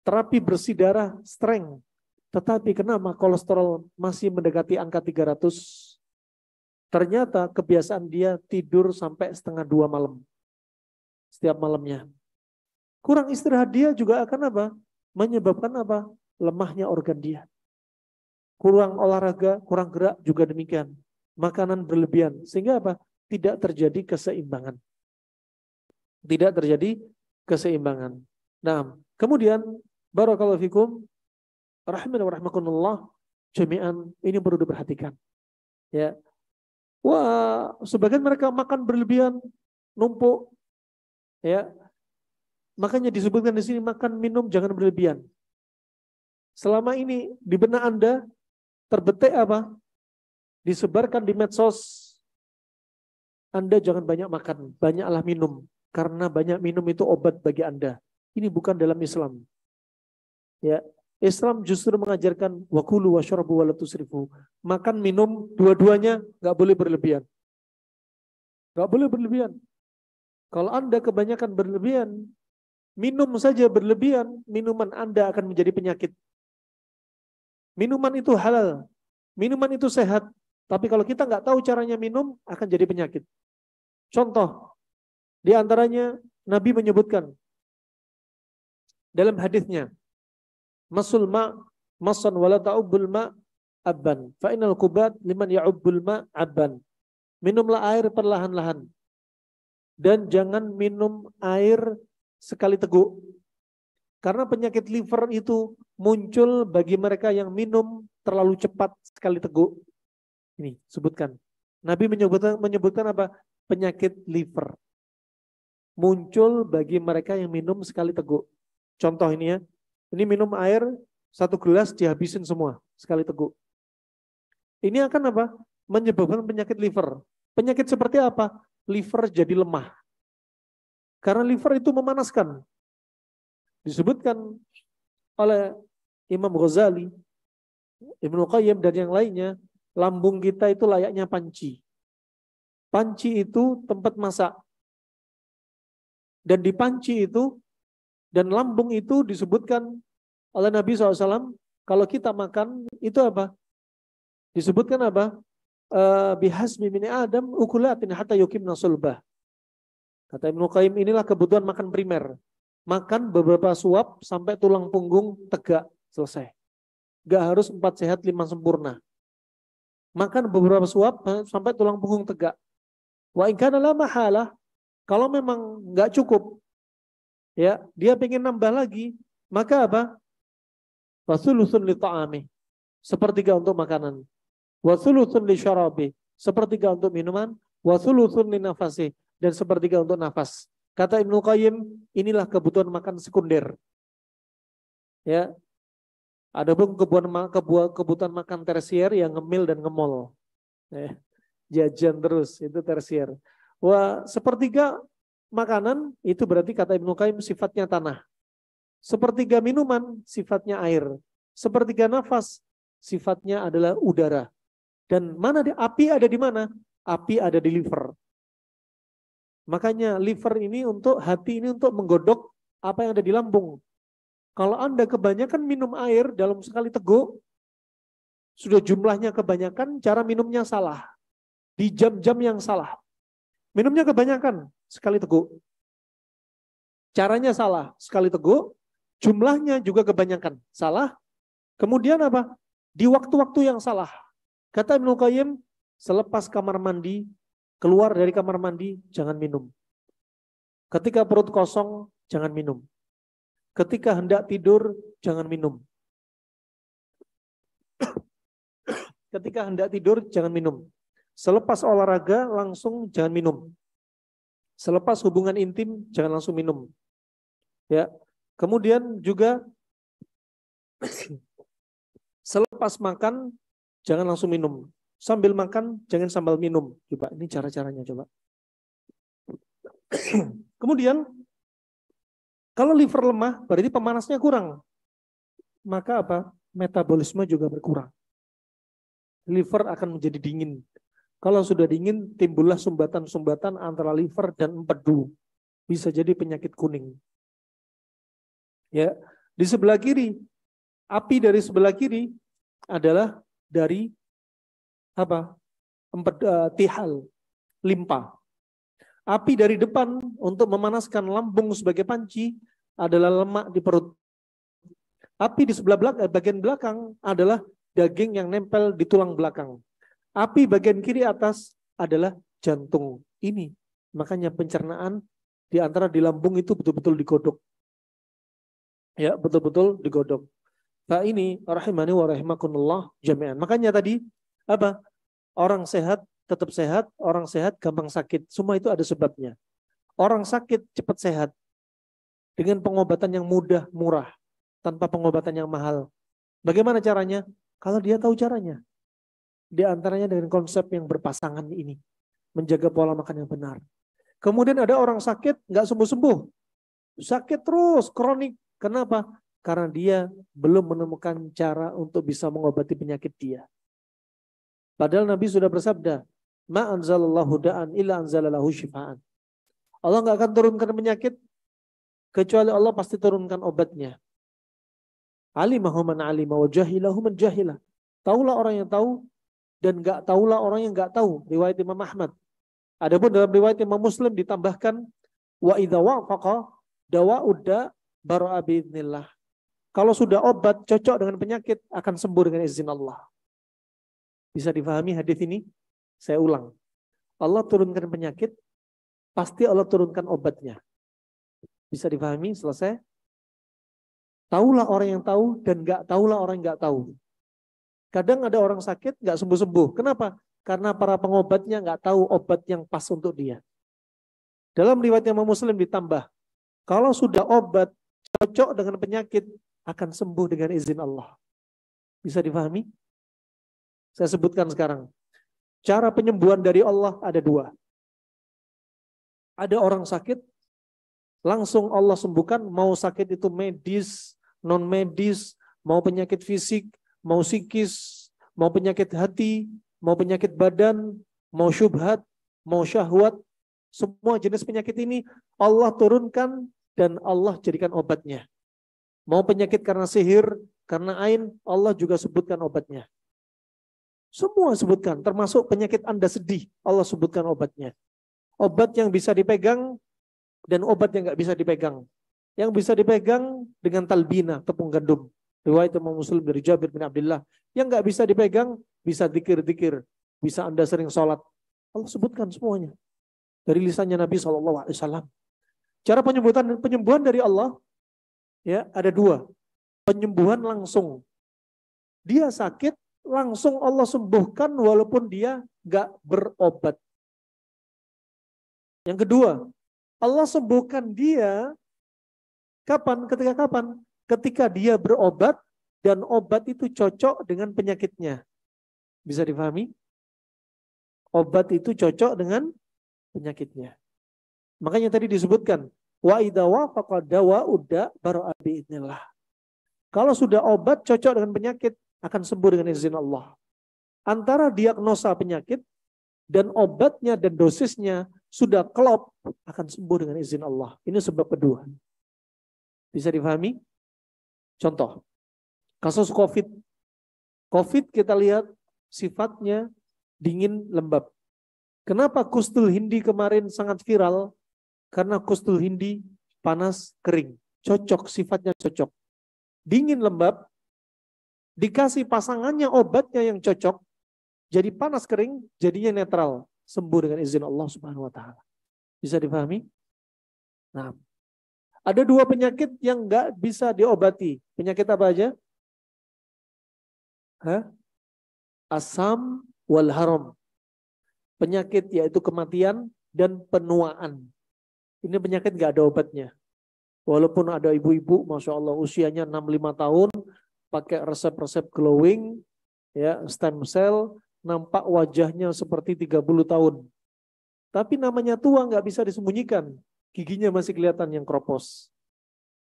Terapi bersih darah, strength. Tetapi kenapa kolesterol masih mendekati angka 300? Ternyata kebiasaan dia tidur sampai 1:30 malam. Setiap malamnya. Kurang istirahat dia juga akan apa? Menyebabkan apa? Lemahnya organ dia. Kurang olahraga, kurang gerak juga demikian. Makanan berlebihan. Sehingga apa? Tidak terjadi keseimbangan. Tidak terjadi keseimbangan. Nah, kemudian barakallahu fikum, rahimani wa rahimakumullah, jami'an ini perlu diperhatikan. Ya. Wah, sebagian mereka makan berlebihan, numpuk. Ya. Makanya disebutkan di sini makan minum jangan berlebihan. Selama ini di benak Anda terbetik apa? Disebarkan di medsos. Anda jangan banyak makan, banyaklah minum. Karena banyak minum itu obat bagi Anda. Ini bukan dalam Islam. Ya, Islam justru mengajarkan wakulu wasyrabu wala tusrifu. Makan minum dua-duanya nggak boleh berlebihan. Nggak boleh berlebihan. Kalau Anda kebanyakan berlebihan, minum saja berlebihan, minuman Anda akan menjadi penyakit. Minuman itu halal, minuman itu sehat. Tapi kalau kita nggak tahu caranya minum, akan jadi penyakit. Contoh, di antaranya Nabi menyebutkan dalam hadisnya, masul ma masan wala ta'ubbul ma abban fa innal qubat liman ya'ubbul ma abban. Minumlah air perlahan-lahan dan jangan minum air sekali teguk. Karena penyakit liver itu muncul bagi mereka yang minum terlalu cepat sekali teguk. Ini sebutkan. Nabi menyebutkan apa? Penyakit liver. Muncul bagi mereka yang minum sekali teguk. Contoh ini ya. Ini minum air 1 gelas dihabisin semua sekali teguk. Ini akan apa? Menyebabkan penyakit liver. Penyakit seperti apa? Liver jadi lemah. Karena liver itu memanaskan. Disebutkan oleh Imam Ghazali, Ibnu Qayyim dan yang lainnya, lambung kita itu layaknya panci. Panci itu tempat masak. Dan di panci itu dan lambung itu disebutkan oleh Nabi SAW, kalau kita makan itu apa? Disebutkan apa? Bihasbi min Adam ukulatin hatta yukimna sulbah. Kata Ibnu Qayyim, inilah kebutuhan makan primer. Makan beberapa suap sampai tulang punggung tegak, selesai. Gak harus 4 sehat 5 sempurna. Makan beberapa suap sampai tulang punggung tegak. Wa in kana la mahalah, kalau memang nggak cukup, ya dia pengen nambah lagi, maka apa? Wasulusun li ta'ami, sepertiga untuk makanan. Wasulusun li syarabi, sepertiga untuk minuman. Wasulusun li nafasi, dan sepertiga untuk nafas. Kata Ibnu Qayyim, inilah kebutuhan makan sekunder. Ya, adapun kebutuhan makan tersier yang ngemil dan ngemol. Jajan terus, itu tersier. Wah, sepertiga makanan itu berarti kata Ibnu Qayyim sifatnya tanah. Sepertiga minuman sifatnya air. Sepertiga nafas sifatnya adalah udara. Dan api ada di mana? Api ada di liver. Makanya liver ini hati ini untuk menggodok apa yang ada di lambung. Kalau Anda kebanyakan minum air dalam sekali teguk, sudah jumlahnya kebanyakan, cara minumnya salah. Di jam-jam yang salah. Minumnya kebanyakan sekali teguk. Caranya salah, sekali teguk. Jumlahnya juga kebanyakan, salah. Kemudian apa? Di waktu-waktu yang salah. Kata Ibnu Qayyim, selepas kamar mandi, keluar dari kamar mandi, jangan minum. Ketika perut kosong, jangan minum. Ketika hendak tidur, jangan minum. Ketika hendak tidur, jangan minum. Selepas olahraga, langsung jangan minum. Selepas hubungan intim, jangan langsung minum. Ya. Kemudian juga selepas makan, jangan langsung minum. Sambil makan, jangan sambil minum. Coba, ini cara-caranya coba. Kemudian, kalau liver lemah, berarti pemanasnya kurang. Maka apa? Metabolisme juga berkurang. Liver akan menjadi dingin. Kalau sudah dingin, timbullah sumbatan-sumbatan antara liver dan empedu. Bisa jadi penyakit kuning. Ya, di sebelah kiri, api dari sebelah kiri adalah dari apa? Tihal, limpa. Api dari depan untuk memanaskan lambung sebagai panci adalah lemak di perut. Api di sebelah bagian belakang adalah daging yang nempel di tulang belakang. Api bagian kiri atas adalah jantung. Ini makanya pencernaan di antara di lambung itu betul-betul digodok. Ya, betul-betul digodok. Nah ini rahimani wa rahimakumullah jami'an. Makanya tadi apa? Orang sehat tetap sehat, orang sehat gampang sakit. Semua itu ada sebabnya. Orang sakit cepat sehat dengan pengobatan yang mudah, murah, tanpa pengobatan yang mahal. Bagaimana caranya? Kalau dia tahu caranya. Di antaranya dengan konsep yang berpasangan ini. Menjaga pola makan yang benar. Kemudian ada orang sakit, nggak sembuh-sembuh. Sakit terus, kronik. Kenapa? Karena dia belum menemukan cara untuk bisa mengobati penyakit dia. Padahal Nabi sudah bersabda, ma anzalallahu da'an illa anzalalahu syifaan. Allah nggak akan turunkan penyakit, kecuali Allah pasti turunkan obatnya. Alimahu man alima wa jahilahu man jahilah. Taulah orang yang tahu, dan nggak tahulah orang yang nggak tahu. Riwayat Imam Ahmad. Adapun dalam riwayat Imam Muslim ditambahkan wa idza wafaqa dawa'udda bara'a biidznillah. Kalau sudah obat cocok dengan penyakit akan sembuh dengan izin Allah. Bisa difahami hadis ini? Saya ulang. Allah turunkan penyakit, pasti Allah turunkan obatnya. Bisa difahami? Selesai? Taulah orang yang tahu dan nggak tahulah orang yang nggak tahu. Kadang ada orang sakit nggak sembuh-sembuh. Kenapa? Karena para pengobatnya nggak tahu obat yang pas untuk dia. Dalam riwayat Imam Muslim ditambah, kalau sudah obat cocok dengan penyakit akan sembuh dengan izin Allah. Bisa difahami? Saya sebutkan sekarang. Cara penyembuhan dari Allah ada dua. Ada orang sakit, langsung Allah sembuhkan, mau sakit itu medis, non medis, mau penyakit fisik, mau psikis, mau penyakit hati, mau penyakit badan, mau syubhat, mau syahwat, semua jenis penyakit ini Allah turunkan dan Allah jadikan obatnya. Mau penyakit karena sihir, karena ain, Allah juga sebutkan obatnya. Semua sebutkan, termasuk penyakit Anda sedih, Allah sebutkan obatnya. Obat yang bisa dipegang, dan obat yang nggak bisa dipegang. Yang bisa dipegang dengan talbina, tepung gandum. Riwayat Imam Muslim dari Jabir bin Abdullah. Yang nggak bisa dipegang, bisa zikir-zikir, bisa Anda sering sholat. Allah sebutkan semuanya dari lisannya Nabi SAW. Cara penyembuhan dari Allah ya ada dua. Penyembuhan langsung. Dia sakit, langsung Allah sembuhkan walaupun dia nggak berobat. Yang kedua, Allah sembuhkan dia kapan? Ketika kapan? Ketika dia berobat dan obat itu cocok dengan penyakitnya. Bisa difahami? Obat itu cocok dengan penyakitnya. Makanya tadi disebutkan wa idza wafaqa dawa'u da bara'a bi'idznillah. Kalau sudah obat cocok dengan penyakit akan sembuh dengan izin Allah. Antara diagnosa penyakit dan obatnya dan dosisnya sudah klop akan sembuh dengan izin Allah. Ini sebab kedua. Bisa difahami? Contoh, kasus COVID. COVID kita lihat sifatnya dingin lembab. Kenapa Kustul Hindi kemarin sangat viral? Karena Kustul Hindi panas kering. Cocok, sifatnya cocok. Dingin lembab, dikasih pasangannya obatnya yang cocok, jadi panas kering, jadinya netral. Sembuh dengan izin Allah Subhanahu wa Ta'ala. Bisa difahami? Nah, ada dua penyakit yang nggak bisa diobati. Penyakit apa aja? Asam wal haram. Penyakit yaitu kematian dan penuaan. Ini penyakit nggak ada obatnya. Walaupun ada ibu-ibu, Masya Allah, usianya 65 tahun, pakai resep-resep glowing, ya, stem cell, nampak wajahnya seperti 30 tahun. Tapi namanya tua nggak bisa disembunyikan. Giginya masih kelihatan yang kropos.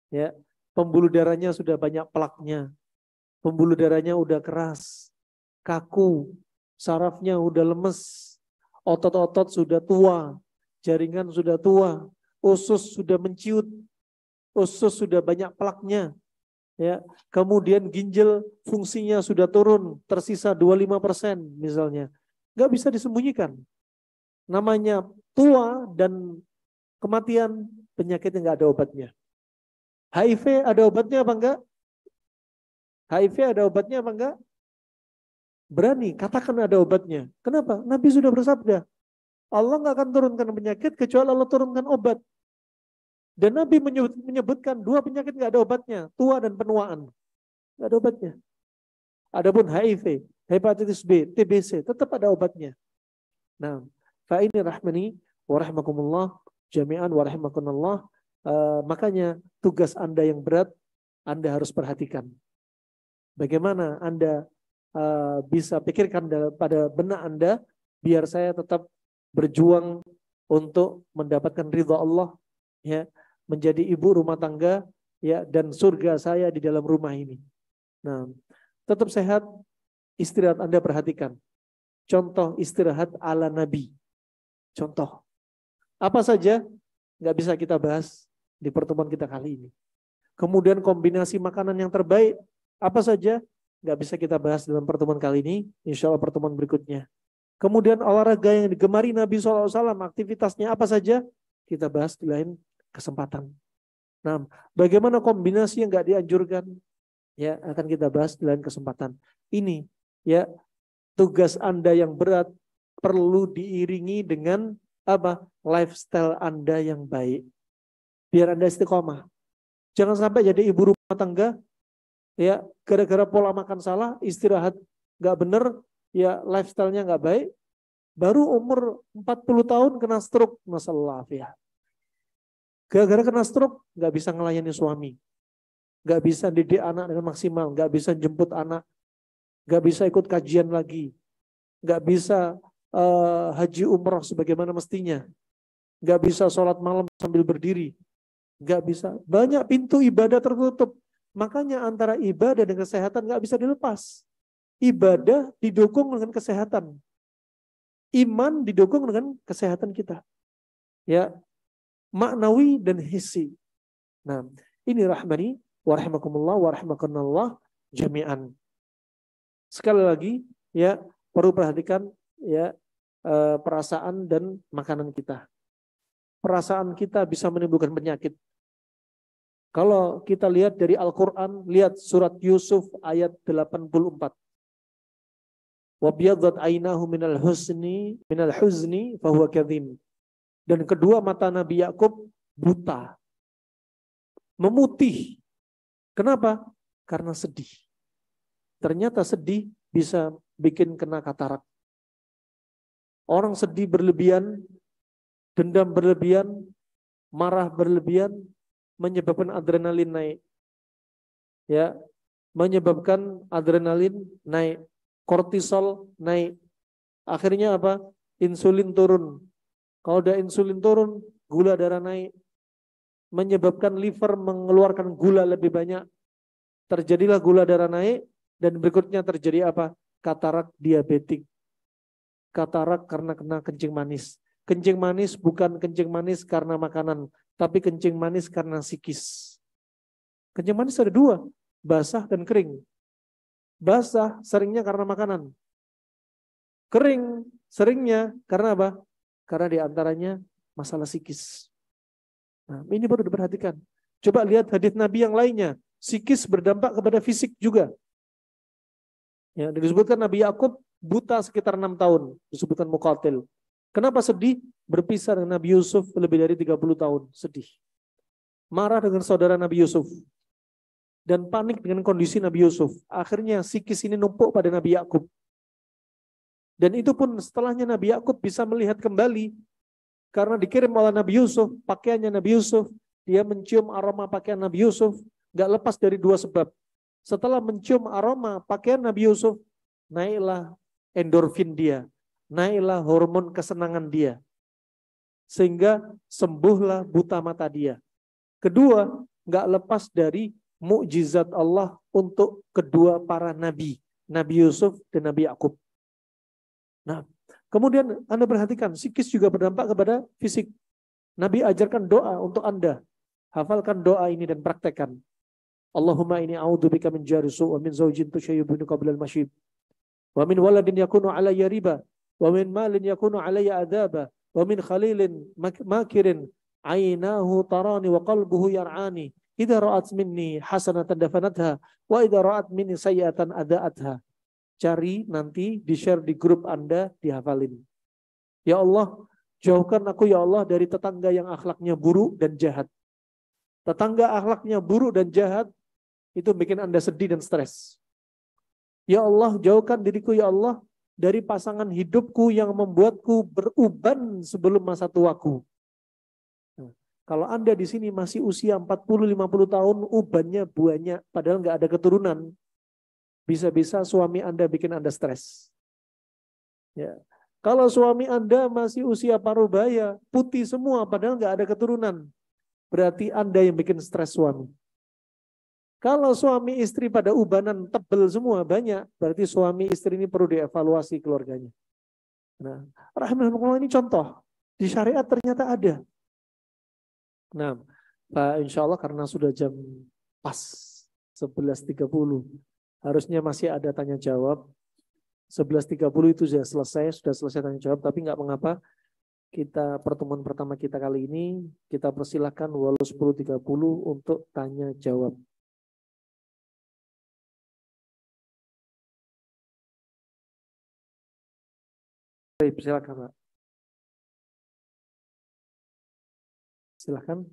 Ya, pembuluh darahnya sudah banyak plaknya. Pembuluh darahnya udah keras, kaku, sarafnya udah lemes, otot-otot sudah tua, jaringan sudah tua, usus sudah menciut, usus sudah banyak plaknya. Ya, kemudian ginjal fungsinya sudah turun, tersisa 25% misalnya. Nggak bisa disembunyikan. Namanya tua dan kematian, penyakitnya nggak ada obatnya. HIV ada obatnya apa enggak? HIV ada obatnya apa enggak? Berani, katakan ada obatnya. Kenapa? Nabi sudah bersabda, Allah nggak akan turunkan penyakit kecuali Allah turunkan obat. Dan Nabi menyebutkan dua penyakit nggak ada obatnya, tua dan penuaan. Nggak ada obatnya. Adapun HIV, hepatitis B, TBC, tetap ada obatnya. Nah, fa ini rahmani wa rahmakumullah jami'an wa rahimakumullah. Makanya tugas Anda yang berat Anda harus perhatikan. Bagaimana Anda bisa pikirkan pada benak Anda biar saya tetap berjuang untuk mendapatkan ridha Allah, ya, menjadi ibu rumah tangga, ya, dan surga saya di dalam rumah ini. Nah, tetap sehat, istirahat Anda perhatikan. Contoh istirahat ala Nabi. Contoh. Apa saja nggak bisa kita bahas di pertemuan kita kali ini. Kemudian kombinasi makanan yang terbaik, apa saja nggak bisa kita bahas dalam pertemuan kali ini. Insya Allah pertemuan berikutnya. Kemudian olahraga yang digemari Nabi SAW, aktivitasnya apa saja, kita bahas di lain kesempatan. Nah, bagaimana kombinasi yang nggak dianjurkan, ya akan kita bahas di lain kesempatan. Ini, ya, tugas Anda yang berat perlu diiringi dengan apa? Lifestyle Anda yang baik. Biar Anda istiqomah. Jangan sampai jadi ibu rumah tangga, ya, gara-gara pola makan salah, istirahat nggak bener, ya lifestyle-nya nggak baik, baru umur 40 tahun kena stroke, masalah ya. Gara-gara kena stroke nggak bisa ngelayani suami, nggak bisa didik anak dengan maksimal, nggak bisa jemput anak, nggak bisa ikut kajian lagi, nggak bisa haji umroh sebagaimana mestinya, nggak bisa sholat malam sambil berdiri, nggak bisa. Banyak pintu ibadah tertutup. Makanya antara ibadah dan kesehatan nggak bisa dilepas. Ibadah didukung dengan kesehatan. Iman didukung dengan kesehatan kita. Ya, maknawi dan hissi. Nah, ini rahmani wa rahimakumullah wa rahimakumullah jami'an. Sekali lagi, ya, perlu perhatikan, ya, perasaan dan makanan kita. perasaan kita bisa menimbulkan penyakit. Kalau kita lihat dari Al-Quran, lihat surat Yusuf ayat 84. وَبْيَضَّتْ عَيْنَاهُ مِنَ الْحُزْنِ فَهُوَ كَظِيمٌ. Dan kedua mata Nabi Yakub buta, memutih. Kenapa? Karena sedih. Ternyata sedih bisa bikin kena katarak. Orang sedih berlebihan, dendam berlebihan, marah berlebihan, menyebabkan adrenalin naik. Ya, menyebabkan adrenalin naik, kortisol naik. Akhirnya apa? Insulin turun. Kalau udah insulin turun, gula darah naik. Menyebabkan liver mengeluarkan gula lebih banyak. Terjadilah gula darah naik, dan berikutnya terjadi apa? Katarak diabetik. Katarak karena kena kencing manis. Kencing manis bukan kencing manis karena makanan, tapi kencing manis karena psikis. Kencing manis ada dua, basah dan kering. Basah seringnya karena makanan. Kering seringnya karena apa? Karena diantaranya masalah psikis. Nah, ini perlu diperhatikan. Coba lihat hadis Nabi yang lainnya. Psikis berdampak kepada fisik juga. Ya, disebutkan Nabi Yakub buta sekitar 6 tahun. Disebutkan Muqatil. Kenapa sedih? Berpisah dengan Nabi Yusuf lebih dari 30 tahun. Sedih. Marah dengan saudara Nabi Yusuf. Dan panik dengan kondisi Nabi Yusuf. Akhirnya psikis ini numpuk pada Nabi Yakub. Dan itu pun setelahnya Nabi Yakub bisa melihat kembali. Karena dikirim oleh Nabi Yusuf, pakaiannya Nabi Yusuf. Dia mencium aroma pakaian Nabi Yusuf. Gak lepas dari dua sebab. Setelah mencium aroma pakaian Nabi Yusuf, naiklah endorfin dia, naiklah hormon kesenangan dia, sehingga sembuhlah buta mata dia. Kedua, nggak lepas dari mukjizat Allah untuk kedua para nabi, Nabi Yusuf dan Nabi Yakub. Nah, kemudian Anda perhatikan, psikis juga berdampak kepada fisik. Nabi ajarkan doa untuk Anda. Hafalkan doa ini dan praktekkan. Allahumma inni a'udzubika min jari su' wa min zawjin tushayyibuni qabla al-mashib wa min waladin yakunu alayya riba wa min malin yakunu alayya adaba wa min khalilin makirin aynahu tarani wa qalbuhu yar'ani idza ra'at minni hasanatan dafanatha wa idza ra'at minni sayyi'atan ada'atha. Cari nanti di-share di grup Anda, dihafalin. Ya Allah, jauhkan aku ya Allah dari tetangga yang akhlaknya buruk dan jahat. Tetangga akhlaknya buruk dan jahat itu bikin Anda sedih dan stres. Ya Allah, jauhkan diriku ya Allah dari pasangan hidupku yang membuatku beruban sebelum masa tuaku. Nah, kalau Anda di sini masih usia 40-50 tahun, ubannya banyak, padahal nggak ada keturunan, bisa-bisa suami Anda bikin Anda stres. Ya. Kalau suami Anda masih usia paruh baya, putih semua, padahal nggak ada keturunan, berarti Anda yang bikin stres suami. Kalau suami istri pada ubanan tebel semua banyak, berarti suami istri ini perlu dievaluasi keluarganya. Nah, rahimahullah, ini contoh di syariat ternyata ada. Nah, insya Allah karena sudah jam pas 11.30, harusnya masih ada tanya jawab. 11.30 itu sudah selesai tanya jawab, tapi nggak mengapa. Kita pertemuan pertama kita kali ini kita persilahkan walau 10.30 untuk tanya jawab. Baik, silakan Pak. Silakan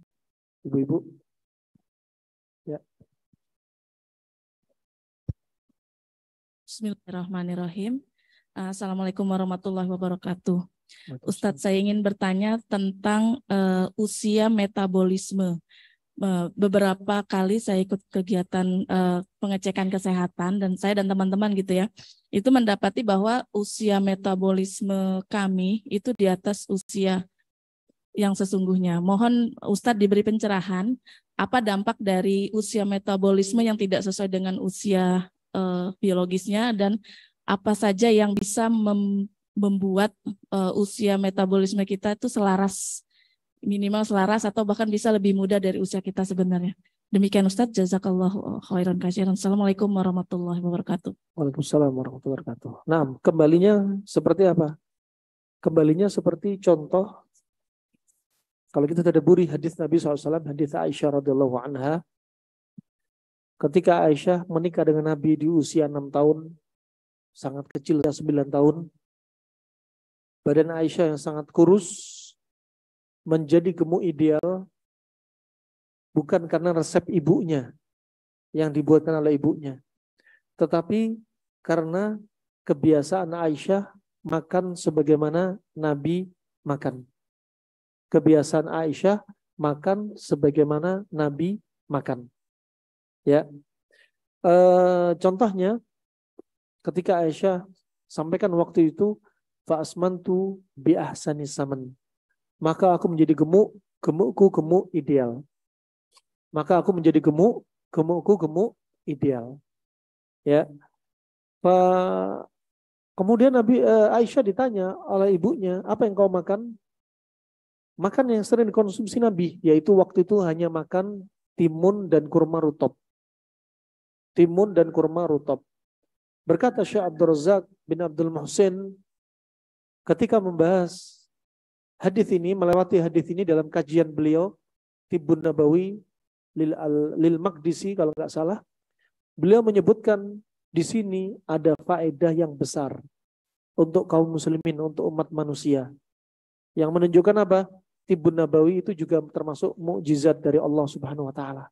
ibu-ibu. Ya. Bismillahirrahmanirrahim. Assalamualaikum warahmatullahi wabarakatuh. Ustadz, saya ingin bertanya tentang usia metabolisme. Beberapa kali saya ikut kegiatan pengecekan kesehatan dan saya dan teman-teman gitu ya, itu mendapati bahwa usia metabolisme kami itu di atas usia yang sesungguhnya. Mohon Ustadz diberi pencerahan apa dampak dari usia metabolisme yang tidak sesuai dengan usia biologisnya dan apa saja yang bisa membuat usia metabolisme kita itu selaras, minimal selaras atau bahkan bisa lebih muda dari usia kita sebenarnya. Demikian Ustadz, jazakallahu khairan katsiran. Assalamualaikum warahmatullahi wabarakatuh. Waalaikumsalam warahmatullahi wabarakatuh. Nah, kembalinya seperti apa? Kembalinya seperti contoh, Kalau kita tadabburi hadis Nabi SAW, hadis Aisyah radhiyallahu anha, ketika Aisyah menikah dengan Nabi di usia 6 tahun, sangat kecil, 9 tahun, badan Aisyah yang sangat kurus, menjadi gemuk ideal, bukan karena resep ibunya, yang dibuatkan oleh ibunya, tetapi karena kebiasaan Aisyah makan sebagaimana Nabi makan. Kebiasaan Aisyah makan sebagaimana Nabi makan. Ya, contohnya ketika Aisyah sampaikan waktu itu, fa asmantu bi ahsani saman, maka aku menjadi gemuk, gemukku gemuk ideal. Maka aku menjadi gemuk, gemukku gemuk ideal. Ya. Kemudian Aisyah ditanya oleh ibunya, apa yang kau makan? Makan yang sering dikonsumsi Nabi, yaitu waktu itu hanya makan timun dan kurma rutop. Timun dan kurma rutop. Berkata Syekh Abdul Razak bin Abdul Muhsin ketika membahas hadis ini, melewati hadis ini dalam kajian beliau Tibbun Nabawi lil Maqdisi kalau nggak salah, beliau menyebutkan di sini ada faedah yang besar untuk kaum muslimin, untuk umat manusia, yang menunjukkan apa? Tibbun Nabawi itu juga termasuk mukjizat dari Allah Subhanahu wa taala.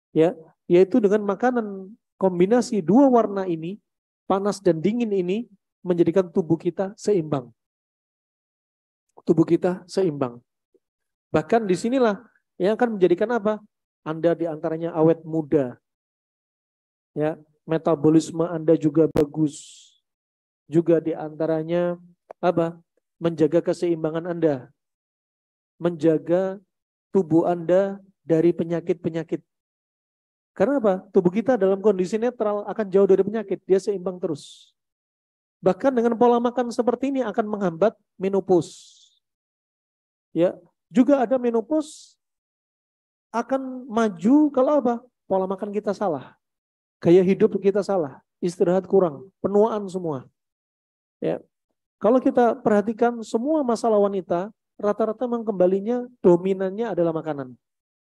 Ya, yaitu dengan makanan kombinasi dua warna ini, panas dan dingin ini, menjadikan tubuh kita seimbang. Tubuh kita seimbang. Bahkan disinilah yang akan menjadikan apa? Anda diantaranya awet muda. Ya, metabolisme Anda juga bagus. Juga diantaranya apa? Menjaga keseimbangan Anda. Menjaga tubuh Anda dari penyakit-penyakit. Karena apa? Tubuh kita dalam kondisi netral akan jauh dari penyakit. Dia seimbang terus. Bahkan dengan pola makan seperti ini akan menghambat menopause. Ya, juga ada menopause akan maju kalau apa? Pola makan kita salah. Gaya hidup kita salah. Istirahat kurang. Penuaan semua. Ya. Kalau kita perhatikan semua masalah wanita, rata-rata memang kembalinya dominannya adalah makanan.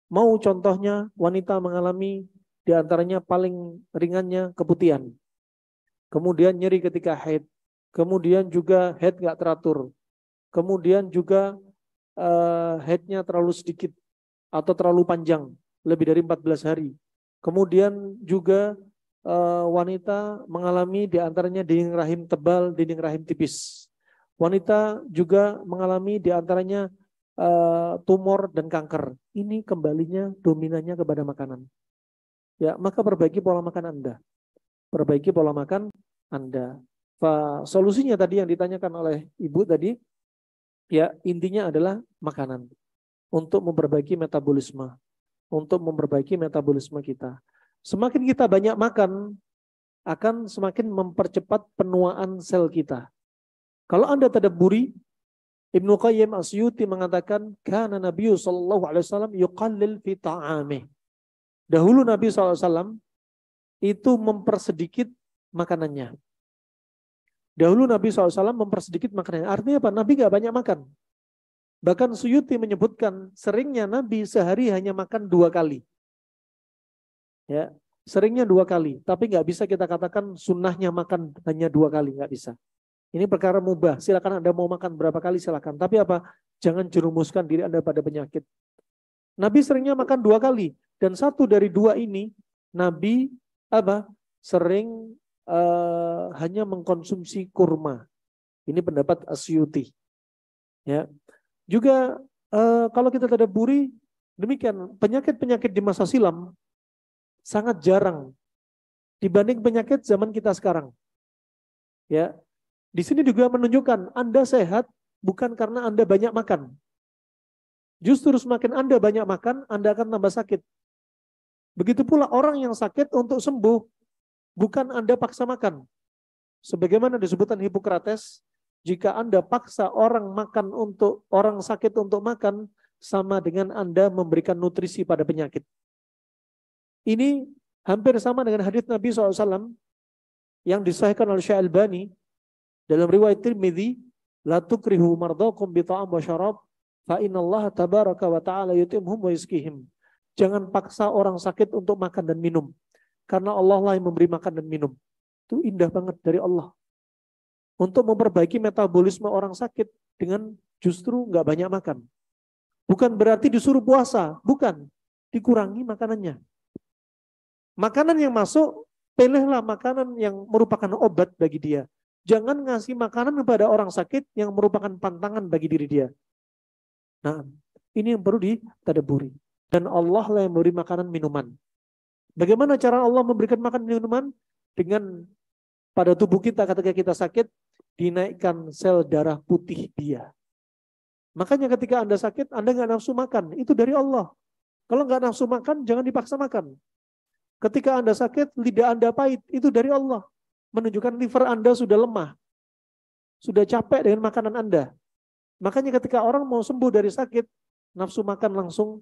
Mau contohnya wanita mengalami diantaranya paling ringannya keputihan. Kemudian nyeri ketika haid. Kemudian juga haid nggak teratur. Kemudian juga haidnya terlalu sedikit atau terlalu panjang, lebih dari 14 hari. Kemudian juga wanita mengalami diantaranya dinding rahim tebal, dinding rahim tipis. Wanita juga mengalami diantaranya tumor dan kanker. Ini kembalinya dominannya kepada makanan. Ya, maka perbaiki pola makan Anda. Perbaiki pola makan Anda. Solusinya tadi yang ditanyakan oleh Ibu tadi, ya intinya adalah makanan. Untuk memperbaiki metabolisme. Untuk memperbaiki metabolisme kita. Semakin kita banyak makan, akan semakin mempercepat penuaan sel kita. Kalau Anda tadabburi, Ibnu Qayyim As-Suyuti mengatakan, kana Nabi sallallahu alaihi wasallam yuqallil fi ta'amih. Dahulu Nabi SAW itu mempersedikit makanannya. Dahulu Nabi SAW mempersedikit makanannya. Artinya apa? Nabi gak banyak makan. Bahkan Suyuti menyebutkan seringnya Nabi sehari hanya makan 2 kali. Ya, seringnya 2 kali. Tapi gak bisa kita katakan sunnahnya makan hanya 2 kali. Gak bisa. Ini perkara mubah. Silakan Anda mau makan berapa kali silakan. Tapi apa? Jangan jerumuskan diri Anda pada penyakit. Nabi seringnya makan 2 kali. Dan 1 dari 2 ini Nabi apa? Sering hanya mengkonsumsi kurma. Ini pendapat Asyuti. Ya. Juga kalau kita tadabburi demikian, penyakit-penyakit di masa silam sangat jarang dibanding penyakit zaman kita sekarang. Ya. Di sini juga menunjukkan Anda sehat bukan karena Anda banyak makan. Justru semakin Anda banyak makan, Anda akan tambah sakit. Begitu pula orang yang sakit untuk sembuh, bukan Anda paksa makan. Sebagaimana disebutkan Hippocrates, jika Anda paksa orang sakit untuk makan, sama dengan Anda memberikan nutrisi pada penyakit. Ini hampir sama dengan hadits Nabi SAW yang disahihkan oleh Syekh Albani dalam riwayat Tirmidzi, la tukrihu mardakum bi ta'am wa syarab Fa innallaha tabaraka wa ta'ala yutimhum wa yusqihim. Jangan paksa orang sakit untuk makan dan minum. Karena Allah lah yang memberi makan dan minum. Itu indah banget dari Allah. Untuk memperbaiki metabolisme orang sakit dengan justru nggak banyak makan. Bukan berarti disuruh puasa. Bukan. Dikurangi makanannya. Makanan yang masuk, pilihlah makanan yang merupakan obat bagi dia. Jangan ngasih makanan kepada orang sakit yang merupakan pantangan bagi diri dia. Nah, ini yang perlu ditadaburi. Dan Allah lah yang memberi makanan minuman. Bagaimana cara Allah memberikan makan minuman? Dengan pada tubuh kita ketika kita sakit, dinaikkan sel darah putih dia. Makanya ketika Anda sakit, Anda nggak nafsu makan. Itu dari Allah. Kalau nggak nafsu makan, jangan dipaksa makan. Ketika Anda sakit, lidah Anda pahit. Itu dari Allah. Menunjukkan liver Anda sudah lemah. Sudah capek dengan makanan Anda. Makanya ketika orang mau sembuh dari sakit, nafsu makan langsung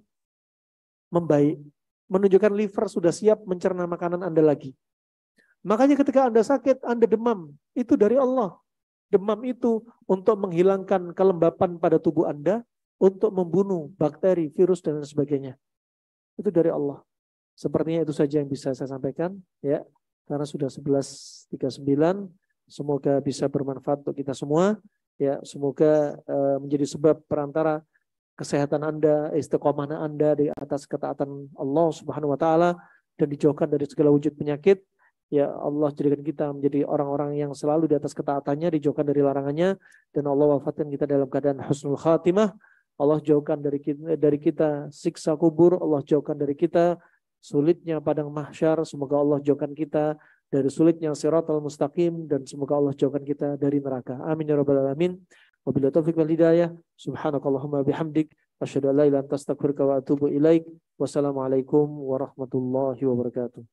membaik. Menunjukkan liver sudah siap mencerna makanan Anda lagi. Makanya ketika Anda sakit, Anda demam. Itu dari Allah. Demam itu untuk menghilangkan kelembapan pada tubuh Anda, untuk membunuh bakteri, virus, dan sebagainya. Itu dari Allah. Sepertinya itu saja yang bisa saya sampaikan. Ya, karena sudah 11.39. Semoga bisa bermanfaat untuk kita semua. Ya, semoga menjadi sebab perantara kesehatan Anda, istiqomah Anda di atas ketaatan Allah Subhanahu wa taala dan dijauhkan dari segala wujud penyakit. Ya Allah, jadikan kita menjadi orang-orang yang selalu di atas ketaatannya, dijauhkan dari larangannya, dan Allah wafatkan kita dalam keadaan husnul khatimah. Allah jauhkan dari kita siksa kubur, Allah jauhkan dari kita sulitnya padang mahsyar. Semoga Allah jauhkan kita dari sulitnya siratal mustaqim, dan semoga Allah jauhkan kita dari neraka. Amin ya rabbal alamin. Wabillahi taufiq wal hidayah. Subhanakallahumma bihamdik, asyhadu an la ilaha illa anta astaghfiruka wa atubu ilaik. Wassalamualaikum warahmatullahi wabarakatuh.